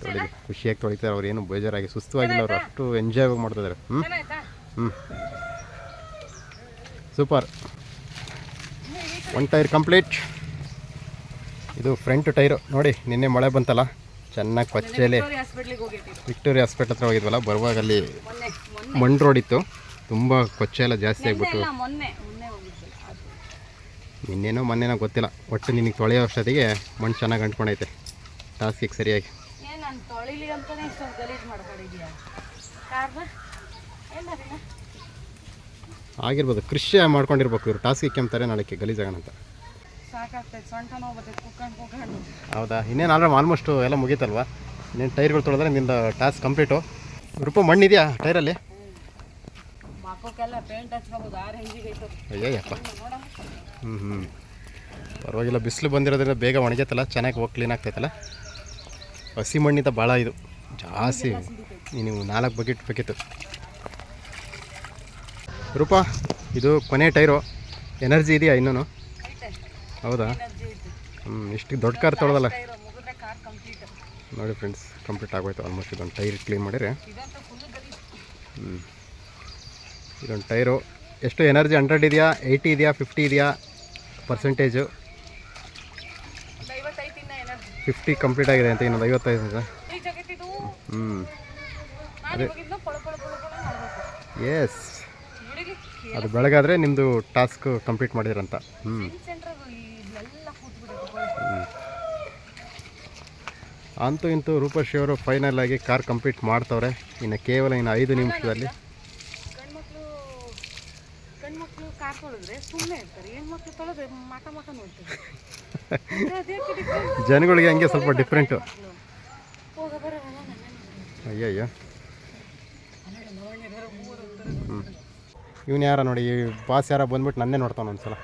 [SPEAKER 1] ತೊಳಿ ಖುಷಿಯಾಗಿ ತೊಳಿತಾರೆ. ಅವ್ರು ಏನು ಬೇಜಾರಾಗಿ ಸುಸ್ತವಾಗಿಲ್ಲ, ಅವ್ರು ಅಷ್ಟು ಎಂಜಾಯ್ ಮಾಡ್ತಿದ್ದಾರೆ. ಸೂಪರ್. One tyre complete. ಇದು ಫ್ರಂಟ್ ಟೈರು ನೋಡಿ, ನಿನ್ನೆ ಮಳೆ ಬಂತಲ್ಲ, ಚೆನ್ನಾಗಿ ಕೊಚ್ಚೆಲೆ ವಿಕ್ಟೋರಿಯಾ ಹಾಸ್ಪಿಟ್ಲ್ ಹತ್ರ ಹೋಗಿದ್ವಲ್ಲ, ಬರುವಾಗ ಅಲ್ಲಿ ಮಣ್ಣು ರೋಡ್ ಇತ್ತು, ತುಂಬ ಕೊಚ್ಚೆ ಎಲ್ಲ ಜಾಸ್ತಿ ಆಗಿಬಿಟ್ಟು. ನಿನ್ನೇನೋ ಮೊನ್ನೆನೋ ಗೊತ್ತಿಲ್ಲ, ಒಟ್ಟು ನಿನಗೆ ತೊಳೆಯೋ ಅಷ್ಟೊತ್ತಿಗೆ ಮಣ್ಣು ಚೆನ್ನಾಗಿ ಅಂಟ್ಕೊಂಡೈತೆ ಟಾಸ್ಕಿಗೆ ಸರಿಯಾಗಿ. ಆಗಿರ್ಬೋದು, ಕೃಷಿ ಮಾಡ್ಕೊಂಡಿರ್ಬೇಕು ಇವರು. ಟಾಸ್ಕಿಗೆ ಕೆಮ್ತಾರೆ, ನಾಳೆಗೆ ಗಲೀಜಾಗೋಣ ಅಂತ. ಹೌದಾ? ಇನ್ನೇನು ಆಲ್ಮೋಸ್ಟ್ ಎಲ್ಲ ಮುಗೀತಲ್ವಾ? ಇನ್ನೇನು ಟೈರ್ಗಳು ತೊಳೆದ್ರೆ ನಿಂದು ಟಾಸ್ಕ್ ಕಂಪ್ಲೀಟು. ರೂಪಾಯಿ ಮಣ್ಣಿದೆಯಾ ಟೈರಲ್ಲಿ? ಅಯ್ಯಪ್ಪ. ಪರವಾಗಿಲ್ಲ, ಬಿಸಿಲು ಬಂದಿರೋದ್ರಿಂದ ಬೇಗ ಒಣಗೈತಲ್ಲ, ಚೆನ್ನಾಗಿ ಹೋಗಿ ಕ್ಲೀನ್ ಆಗ್ತೈತಲ್ಲ. ಹಸಿ ಮಣ್ಣಿಂದ ಭಾಳ ಇದು ಜಾಸ್ತಿ, ನೀವು 4 ಬಕೆಟ್ ಬೇಕಿತ್ತು. ರೂಪಾ, ಇದು ಕೊನೆ ಟೈರು. ಎನರ್ಜಿ ಇದೆಯಾ ಇನ್ನೂ? ಹೌದಾ? ಇಷ್ಟು ದೊಡ್ಡ ಕಾರ್ ತೊಳೆದಲ್ಲ ನೋಡಿ ಫ್ರೆಂಡ್ಸ್, ಕಂಪ್ಲೀಟ್ ಆಗೋಯ್ತು ಆಲ್ಮೋಸ್ಟ್. ಇದೊಂದು ಟೈರ್ ಕ್ಲೀನ್ ಮಾಡಿದರೆ. ಇದೊಂದು ಟೈರು ಎಷ್ಟು ಎನರ್ಜಿ? 100 ಇದೆಯಾ, 80 ಇದೆಯಾ, 50 ಇದೆಯಾ ಪರ್ಸೆಂಟೇಜು? 50 ಕಂಪ್ಲೀಟ್ ಆಗಿದೆ ಅಂತ, ಇನ್ನೊಂದು 55 ಇದೆ. ಅದೇ ಎಸ್, ಅದು ಬೆಳಗಾದರೆ ನಿಮ್ಮದು ಟಾಸ್ಕ್ ಕಂಪ್ಲೀಟ್ ಮಾಡಿದ್ರಂತ. ಅಂತೂ ಇಂತೂ ರೂಪಶ್ರೀ ಅವರು ಫೈನಲ್ ಆಗಿ ಕಾರ್ ಕಂಪ್ಲೀಟ್ ಮಾಡ್ತವ್ರೆ. ಇನ್ನು ಕೇವಲ 5 ನಿಮಿಷದಲ್ಲಿ. ಜನಗಳಿಗೆ ಹಂಗೆ ಸ್ವಲ್ಪ ಡಿಫ್ರೆಂಟು. ಅಯ್ಯಯ್ಯ. ಇವನು ಯಾರ ನೋಡಿ, ಬಾಸ್ ಯಾರ ಬಂದ್ಬಿಟ್ಟು ನನ್ನೇ ನೋಡ್ತಾನೆ ಒಂದ್ಸಲ.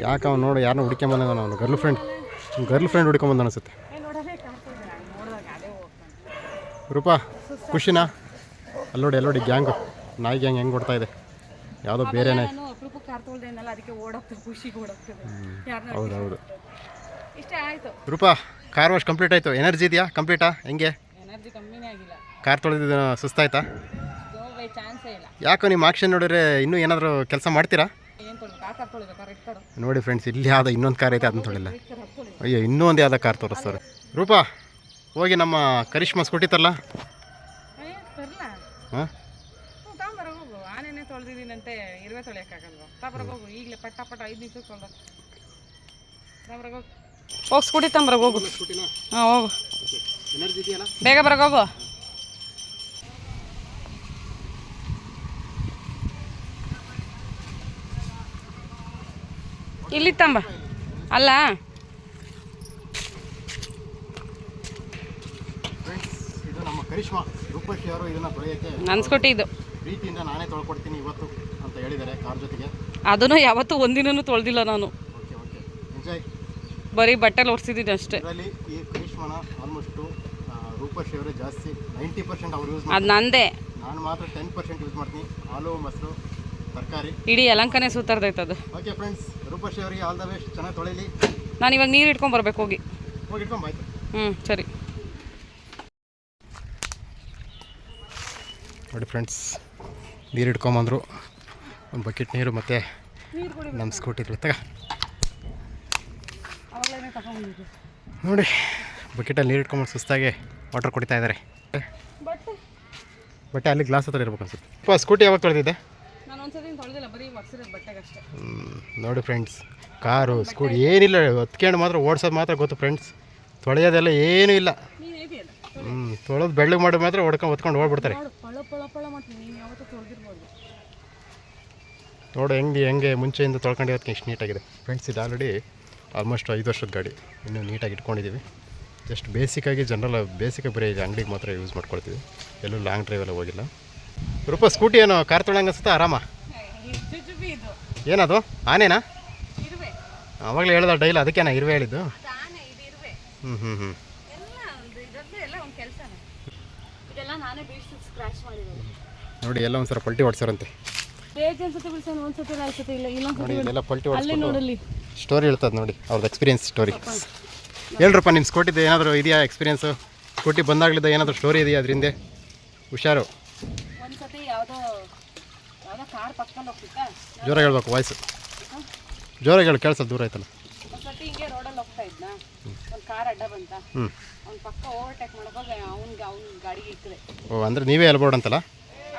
[SPEAKER 1] ಯಾಕೆ ಅವ್ನು ನೋಡಿ, ಯಾರನ್ನ ಹುಡ್ಕೊಂಬಂದ ಅವನು? ಗರ್ಲ್ ಫ್ರೆಂಡ್ ಹುಡ್ಕೊಂಬಂದ ಅನಿಸುತ್ತೆ. ರೂಪಾ, ಖುಷಿನಾ? ಅಲ್ಲೋಡಿ ಗ್ಯಾಂಗು, ನಾಯಿ ಗ್ಯಾಂಗ್ ಹೆಂಗೆ ಕೊಡ್ತಾ ಇದೆ. ಯಾವುದೋ ಬೇರೆನೇ. ಹೌದೌದು. ರೂಪಾ, ಕಾರ್ ವಾಶ್ ಕಂಪ್ಲೀಟ್ ಆಯಿತು. ಎನರ್ಜಿ ಇದೆಯಾ? ಕಂಪ್ಲೀಟಾ? ಹೆಂಗೆ? ಕಾರ್ ತೊಳೆದಿದ್ದು ಸುಸ್ತಾಯ್ತಾ? ಯಾಕೋ ನಿಮ್ಮ ಆಕ್ಷನ್ ನೋಡಿದ್ರೆ ಇನ್ನೂ ಏನಾದರೂ ಕೆಲಸ ಮಾಡ್ತೀರಾ? ನೋಡಿ ಫ್ರೆಂಡ್ಸ್, ಇಲ್ಲಿ ಯಾವುದೋ ಇನ್ನೊಂದು ಕಾರ್ ಐತೆ, ಅದನ್ನ ತೊಳಿಲ್ಲ. ಅಯ್ಯೋ, ಇನ್ನೂ ಒಂದು ಯಾವುದೋ ಕಾರ್ ತೋರಿಸ್ತಾರೆ. ರೂಪಾ, ಹೋಗಿ ನಮ್ಮ ಕರಿಷ್ಮಾ ಸ್ಕೂಟಿ ತರಲ್ಲ? ಹಾಂ,
[SPEAKER 2] ಹೋಗಿ ಸ್ಕೂಟಿ ತಂಬರ ಹೋಗು. ಹಾಂ, ಹೋಗು, ಬೇಗ ಬರೋಗೋಗು. ಇಲ್ಲಿ ತಂಬ ಅಲ್ಲ.
[SPEAKER 1] ಇದು ನಮ್ಮ ಕರಿಷ್ಮಾ. ರೂಪಶ್ರೀ ಅವರು ಇದನ್ನ ತೊಳೆಯೋಕ್ಕೆ
[SPEAKER 2] ನನ್ನ ಸ್ಕೂಟಿ ಇದು.
[SPEAKER 1] ಪ್ರೀತಿಯಿಂದ ನಾನೇ ತೊಳ್ಕೊಡ್ತೀನಿ ಇವತ್ತು ಅಂತ ಹೇಳಿದ್ದಾರೆ ಕಾರ್ ಜೊತೆಗೆ.
[SPEAKER 2] ಅದನ್ನು ಯಾವತ್ತೂ ಒಂದಿನೂ ತೊಳೆದಿಲ್ಲ ನಾನು.
[SPEAKER 1] Okay, enjoy.
[SPEAKER 2] ಬರೀ ಬಟ್ಟೆಲಿ ಓಡಿಸಿದ್ದೀನಿ ಅಷ್ಟೇ.
[SPEAKER 1] ಇದರಲ್ಲಿ ಈ ಕರಿಷ್ಮಾನ ಆಲ್ಮೋಸ್ಟು ರೂಪಶ್ರೀ ಅವರೇ ಜಾಸ್ತಿ, 90% ಅವ್ರು ಯೂಸ್
[SPEAKER 2] ಅದು ನಂದೇ.
[SPEAKER 1] ನಾನು ಮಾತ್ರ 10% ಯೂಸ್ ಮಾಡ್ತೀನಿ. ಹಾಲು, ಮೊಸರು, ತರಕಾರಿ,
[SPEAKER 2] ಇಡೀ ಯಲಂಕನೇ ಸುತ್ತರ್ದೈತೆ ಅದು.
[SPEAKER 1] ಓಕೆ ಫ್ರೆಂಡ್ಸ್, ರೂಪಶ್ರೀ ಅವರಿಗೆ ಆಲ್ ದ ಬೆಸ್ಟ್. ಚೆನ್ನಾಗಿ ತೊಳೆಯಲಿ.
[SPEAKER 2] ನಾನು ಇವಾಗ ನೀರು ಇಟ್ಕೊಂಡು ಬರ್ಬೇಕು, ಹೋಗಿ
[SPEAKER 1] ಇಟ್ಕೊಂಬಾಯ್ತು.
[SPEAKER 2] ಸರಿ
[SPEAKER 1] ನೋಡಿ ಫ್ರೆಂಡ್ಸ್, ನೀರು ಇಟ್ಕೊಂಬಂದರು. ಒಂದು ಬಕೆಟ್ ನೀರು ಮತ್ತು ನಮ್ಮ ಸ್ಕೂಟಿ ತಗ ನೋಡಿ. ಬಕೆಟಲ್ಲಿ ನೀರು ಇಟ್ಕೊಂಬಂದು ಸುಸ್ತಾಗಿ ವಾಟರ್ ಕುಡಿತಾ ಇದ್ದಾರೆ. ಬಟ್ಟೆ ಅಲ್ಲಿ ಗ್ಲಾಸ್ ಹತ್ರ ಇರ್ಬೇಕು ಅನ್ಸುತ್ತೆ. ಸ್ಕೂಟಿ ಯಾವಾಗ ತೊಳೆದಿದ್ದೆ? ನೋಡಿ ಫ್ರೆಂಡ್ಸ್, ಕಾರು ಸ್ಕೂಟಿ ಏನಿಲ್ಲ, ಹೊತ್ಕೊಂಡು ಮಾತ್ರ ಓಡಿಸೋದು ಮಾತ್ರ ಗೊತ್ತು ಫ್ರೆಂಡ್ಸ್. ತೊಳೆಯೋದೆಲ್ಲ ಏನೂ ಇಲ್ಲ. ತೊಳೆದು ಬೆಳ್ಳಗೆ ಮಾಡೋದು ಮಾತ್ರ ಹೊತ್ಕೊಂಡು ಓಡ್ಬಿಡ್ತಾರೆ. ನೋಡು ಹೆಂಗೆ ಮುಂಚೆಯಿಂದ ತೊಳ್ಕೊಂಡಿರೋದಕ್ಕೆ ಇಷ್ಟು ನೀಟಾಗಿದೆ ಫ್ರೆಂಡ್ಸ್. ಇದು ಆಲ್ರೆಡಿ ಆಲ್ಮೋಸ್ಟ್ 5 ವರ್ಷದ ಗಾಡಿ, ಇನ್ನೂ ನೀಟಾಗಿ ಇಟ್ಕೊಂಡಿದ್ದೀವಿ. ಜಸ್ಟ್ ಬೇಸಿಕಾಗಿ ಬೇಸಿಕಾಗಿ ಬರೀ ಅಂಗಡಿಗೆ ಮಾತ್ರ ಯೂಸ್ ಮಾಡ್ಕೊಳ್ತೀವಿ. ಎಲ್ಲೂ ಲಾಂಗ್ ಡ್ರೈವೆಲ್ಲ ಹೋಗಿಲ್ಲ. ರೂಪ, ಸ್ಕೂಟಿ ಏನು ಕಾರ್ ತೊಳಂಗೆ ಅನ್ಸುತ್ತಾ? ಆರಾಮ? ಏನದು ಆನೇನಾ? ಅವಾಗಲೇ ಹೇಳ್ದ ಡೈಲ್, ಅದಕ್ಕೇನಾ ಇರುವೆ ಹೇಳಿದ್ದು? ನೋಡಿ ಎಲ್ಲ ಒಂದ್ಸಲ ಪಲ್ಟಿ ಹೊಡ್ಸಾರಂತೆ
[SPEAKER 2] ಅನ್ಸುತ್ತೆ ಬಿಡ್ಸೋಣ ಒಂದ್ಸತಿ ಅನ್ಸುತ್ತೆ ಇಲ್ಲ
[SPEAKER 1] ನೋಡಿ
[SPEAKER 2] ಇನ್ನೊಂದ್ಸತಿ
[SPEAKER 1] ಇಲ್ಲೆಲ್ಲ ಪಲ್ಟಿ
[SPEAKER 2] ಅಲ್ಲೇ
[SPEAKER 1] ಹೊಡ್ಸ್ಬಿಟ್ಟು
[SPEAKER 2] ನೋಡಲ್ಲಿ
[SPEAKER 1] ಸ್ಟೋರಿ ಹೇಳ್ತದೆ ನೋಡಿ ಅವ್ರದ್ದು ಎಕ್ಸ್ಪೀರಿಯನ್ಸ್ ಸ್ಟೋರಿ ಹೇಳ್ರಪ್ಪ ನಿಮ್ಮ ಸ್ಕೂಟಿದು ಏನಾದರೂ ಇದೆಯಾ ಎಕ್ಸ್ಪೀರಿಯನ್ಸು ಸ್ಕೂಟಿ ಬಂದಾಗಲಿದ್ದ ಏನಾದರೂ ಸ್ಟೋರಿ ಇದೆಯಾ ಅದರಿಂದ ಹುಷಾರು
[SPEAKER 2] ಒಂದ್ಸತಿ ಯಾವುದೋ ಕಾರ್ ಪಕ್ಕದಲ್ಲಿ ಹೋಗ್ತಿತ್ತಾ
[SPEAKER 1] ಜೋರಾಗಿ ಹೇಳ್ಬೇಕು ವಾಯ್ಸು ಜೋರಾಗಿ ಹೇಳು ಕೇಳಿಸಲ್ಲ ದೂರ ಆಯ್ತಲ್ಲ
[SPEAKER 2] ಒಂದ್ಸತಿ ಹಿಂಗೆ ರೋಡಲ್ಲಿ ಹೋಗ್ತಾ ಇದ್ನ ಒಂದು ಕಾರ್ ಅಡ್ಡ ಬಂತ ಅವ್ನ ಪಕ್ಕ ಓವರ್ಟೇಕ್ ಮಾಡೋವಾಗ ಅವ್ನ ಗಾಡಿಗೆ ಇಕ್ಕಿದೆ
[SPEAKER 1] ಓ ಅಂದರೆ ನೀವೇ ಹೇಳ್ಬೋಡು ಅಂತಲ್ಲ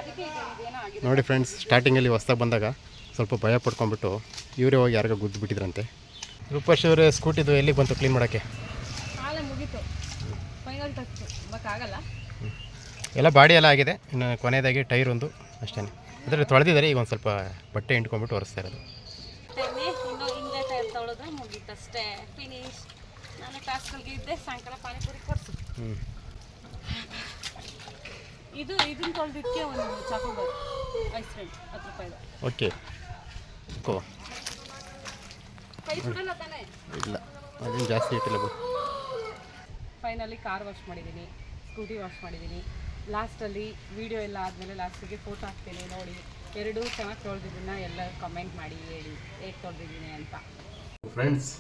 [SPEAKER 2] ಅದಕ್ಕೆ ಇದೇನೋ ಆಗಿದೆ
[SPEAKER 1] ನೋಡಿ ಫ್ರೆಂಡ್ಸ್ ಸ್ಟಾರ್ಟಿಂಗಲ್ಲಿ ಹೊಸ್ದಾಗಿ ಬಂದಾಗ ಸ್ವಲ್ಪ ಭಯ ಪಡ್ಕೊಂಡ್ಬಿಟ್ಟು ಇವರೇ ಹೋಗಿ ಯಾರಿಗೂ ಗುದ್ದು ಬಿಟ್ಟಿದ್ರಂತೆ ರೂಪರ್ಶ್ ಅವರೇ ಸ್ಕೂಟಿದು ಎಲ್ಲಿಗೆ ಬಂತು ಕ್ಲೀನ್ ಮಾಡೋಕ್ಕೆ
[SPEAKER 2] ಕಾಲೇ ಮುಗೀತು ಫೈನಲ್ ಟಚ್ ಆಗಲ್ಲ
[SPEAKER 1] ಎಲ್ಲ ಬಾಡಿ ಎಲ್ಲ ಆಗಿದೆ ಇನ್ನು ಕೊನೆಯದಾಗಿ ಟೈರ್ ಒಂದು ಅಷ್ಟೇ ಅದರಲ್ಲಿ ತೊಳೆದಿದ್ದಾರೆ ಈಗ ಒಂದು ಸ್ವಲ್ಪ ಬಟ್ಟೆ ಹಿಂಡ್ಕೊಂಡ್ಬಿಟ್ಟು ಒರೆಸ್ತಾ ಇರೋದು
[SPEAKER 2] ಇನ್ನು ಹಿಂಗೆ ಟೈರ್ ತೊಳೆದ್ರೆ ಮುಗೀತಷ್ಟೇ ಫಿನಿಶ್ ನಾನು ಟಾಸ್ಕಲ್ಗೆ ಇದ್ದೆ ಸಾಯಂಕಾಲ ಪಾನಿಪುರಿ ಕೊಡ್ಸು ಇದನ್ನ ತೊಳೆದಿಕ್ಕೆ ಒಂದು ಚಾಕೋಬಾರ್ ಐಸ್ ಕ್ರೀಮ್ 10 ರೂಪಾಯಿದು
[SPEAKER 1] ಓಕೆ ಓ
[SPEAKER 2] ಕೈ ಸುಡಲ್ಲ ತಾನೇ
[SPEAKER 1] ಇಲ್ಲ ಅದೇನು ಜಾಸ್ತಿ ಇಟ್ಟಿಲ್ಲ ಬಿಡು
[SPEAKER 2] ಫೈನಲಿ ಕಾರ್ ವಾಶ್ ಮಾಡಿದ್ದೀನಿ ಸ್ಕೂಟಿ ವಾಶ್ ಮಾಡಿದ್ದೀನಿ ಲಾಸ್ಟಲ್ಲಿ ವೀಡಿಯೋ ಎಲ್ಲ ಆದಮೇಲೆ ಲಾಸ್ಟಿಗೆ ಫೋಟೋ ಹಾಕ್ತೇನೆ ನೋಡಿ ಎರಡೂ ಚೆನ್ನಾಗಿ ತೊಳೆದಿದ್ದನ್ನ ಎಲ್ಲ ಕಮೆಂಟ್ ಮಾಡಿ ಹೇಳಿ ಹೇಗೆ ತೊಳೆದಿದ್ದೀನಿ ಅಂತ
[SPEAKER 1] ಫ್ರೆಂಡ್ಸ್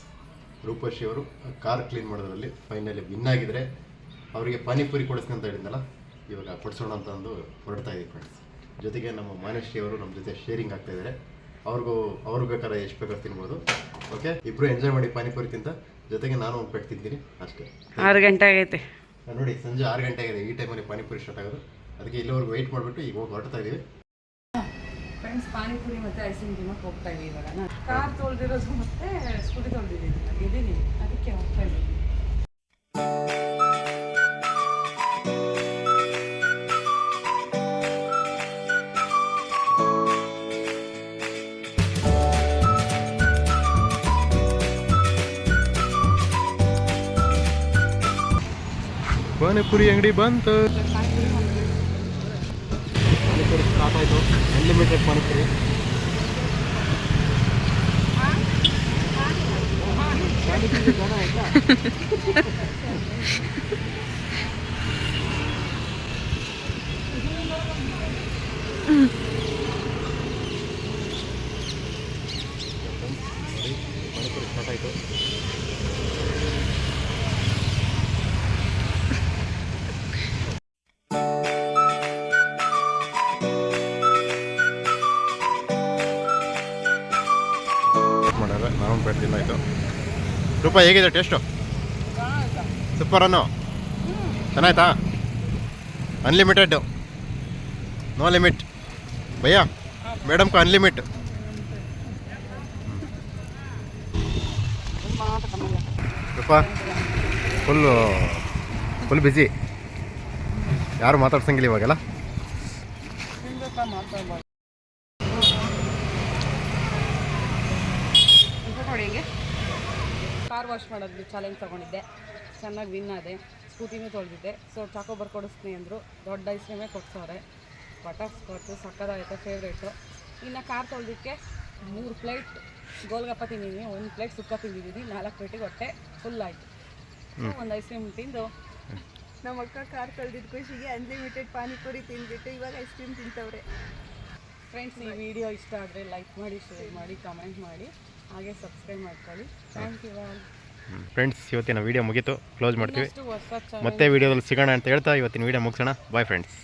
[SPEAKER 1] ರೂಪಶ್ರೀ ಅವರು ಕಾರ್ ಕ್ಲೀನ್ ಮಾಡೋದ್ರಲ್ಲಿ ಫೈನಲಿ ವಿನ್ ಆಗಿದ್ರೆ ಅವರಿಗೆ ಪಾನಿಪುರಿ ಕೊಡಿಸ್ತೀನಿ ಅಂತ ಹೇಳಿದ್ನಲ್ಲ ಇವಾಗ ಕೊಡಿಸೋಣ ಅಂತ ಅಂದು ಹೊರಡ್ತಾ ಇದ್ದೀವಿ ಫ್ರೆಂಡ್ಸ್ ಜೊತೆಗೆ ನಮ್ಮ ಮಾನಶ್ರೀ ಅವರು ನಮ್ಮ ಜೊತೆ ಶೇರಿಂಗ್ ಆಗ್ತಾ ಇದ್ದಾರೆ ಅವ್ರಿಗೂ ಬೇಕಾದ್ರೆ ಎಷ್ಟು ಬೇಕಾದ್ರೆ ತಿನ್ಬೋದು ಓಕೆ ಇಬ್ಬರು ಎಂಜಾಯ್ ಮಾಡಿ ಪಾನಿಪುರಿ ತಿಂತ ಜೊತೆಗೆ ನಾನು ಒಂದು ಪೆಟ್ಟು ತಿಂತೀನಿ ಅಷ್ಟೇ
[SPEAKER 2] 6 ಗಂಟೆ ಆಗೈತೆ
[SPEAKER 1] ನೋಡಿ ಸಂಜೆ 6 ಗಂಟೆ ಆಗಿದೆ ಈ ಟೈಮಲ್ಲಿ ಪಾನಿಪುರಿ ಸ್ಟಾರ್ಟ್ ಆಗೋದು ಅದಕ್ಕೆ ಇಲ್ಲಿವರೆಗೂ ವೆಯ್ಟ್ ಮಾಡಿಬಿಟ್ಟು ಈಗ ಹೋಗಿ ಹೊರಡ್ತಾ ಇದ್ದೀವಿ
[SPEAKER 2] ಫ್ರೆಂಡ್ಸ್ ಪಾನಿಪುರಿ ಮತ್ತು ಐಸ್ ಕ್ರೀಮ್ ತಿನ್ನೋಕೆ ಹೋಗ್ತಾ ಇದ್ದೀವಿ ಇವಾಗ ನಾನು ಕಾರ್ ತೊಳೆದಿರೋದು ಮತ್ತು ಸ್ಕೂಟಿ ತೊಳೆದಿದ್ದೀನಿ ಇದ್ದೀನಿ ಅದಕ್ಕೆ ಹೋಗ್ತಾ ಇದ್ದೀನಿ
[SPEAKER 1] ಪಾನಿಪುರಿ ಅಂಗಡಿ ಬಂತು ಪಾನಿಪುರಿ ಸ್ಟಾರ್ಟ್ ಆಯಿತು ಅನ್ಲಿಮಿಟೆಡ್ ಪಾನಿಪುರಿ ಪಾನಿಪುರಿ ಸ್ಟಾರ್ಟ್ ಆಯಿತು ಮಾಡ್ಯಾರ ನಾವು ಬೆಡ್ ತಿನ್ನಾಯಿತು ರೂಪ ಹೇಗಿದೆ ಟೇಸ್ಟು ಸೂಪರ್ ಅನ್ನೋ ಚೆನ್ನಾಯ್ತಾ ಅನ್ಲಿಮಿಟೆಡ್ ನೋ ಲಿಮಿಟ್ ಭಯ್ಯ ಮೇಡಮ್ ಕೋ ಅನ್ಲಿಮಿಟ್ ರೂಪ ಫುಲ್ ಬ್ಯುಸಿ ಯಾರು ಮಾತಾಡ್ಸಂಗಿಲ್ಲ ಇವಾಗೆಲ್ಲ
[SPEAKER 2] ನೋಡಿ ಹಿಂಗೆ ಕಾರ್ ವಾಶ್ ಮಾಡೋದು ಚಾಲೆಂಜ್ ತೊಗೊಂಡಿದ್ದೆ ಚೆನ್ನಾಗಿ ವಿನ್ ಆದೆ ಸ್ಕೂಟಿನೂ ತೊಳೆದಿದ್ದೆ ಸೊ ಚಾಕೋಬಾರ್ ಕೊಡಿಸ್ತೀನಿ ಅಂದರು ದೊಡ್ಡ ಐಸ್ ಕ್ರೀಮೇ ಕೊಡ್ಸೋರೆ ಬಟರ್ ಸ್ಕಾಚು ಸಕ್ಕದಾಗೈತೆ ಫೇವ್ರೇಟು ಇನ್ನು ಕಾರ್ ತೊಳೆದಕ್ಕೆ 3 ಪ್ಲೇಟ್ ಗೋಲ್ಗಪ್ಪ ತಿಂದಿದ್ದೀನಿ 1 ಪ್ಲೇಟ್ ಸುಕ್ಕ ತಿಂದಿದ್ದೀನಿ 4 ಪ್ಲೇಟಿಗೆ ಹೊಟ್ಟೆ ಫುಲ್ ಆಯಿತು ಒಂದು ಐಸ್ ಕ್ರೀಮ್ ತಿಂದು
[SPEAKER 3] ನಮ್ಮ ಅಕ್ಕ ಕಾರ್ ತೊಳೆದಿದ್ದು ಖುಷಿಗೆ ಅನ್ಲಿಮಿಟೆಡ್ ಪಾನಿಪುರಿ ತಿಂದ್ಬಿಟ್ಟು ಇವಾಗ ಐಸ್ ಕ್ರೀಮ್ ತಿಂತವ್ರೆ
[SPEAKER 2] ಫ್ರೆಂಡ್ಸ್ ಈ ವಿಡಿಯೋ ಇಷ್ಟ ಆದರೆ ಲೈಕ್ ಮಾಡಿ ಶೇರ್ ಮಾಡಿ ಕಮೆಂಟ್ ಮಾಡಿ ಹಾಗೆ ಸಬ್ಸ್ಕ್ರೈಬ್ ಮಾಡ್ಕೊಳ್ಳಿ ಥ್ಯಾಂಕ್ ಯು ಆಲ್
[SPEAKER 1] ಫ್ರೆಂಡ್ಸ್ ಇವತ್ತಿನ ವೀಡಿಯೋ ಮುಗೀತು ಕ್ಲೋಸ್ ಮಾಡ್ತೀವಿ
[SPEAKER 2] ಹೊಸ
[SPEAKER 1] ಮತ್ತೆ ವೀಡಿಯೋದಲ್ಲಿ ಸಿಗೋಣ ಅಂತ ಹೇಳ್ತಾ ಇವತ್ತಿನ ವೀಡಿಯೋ ಮುಗಿಸೋಣ ಬಾಯ್ ಫ್ರೆಂಡ್ಸ್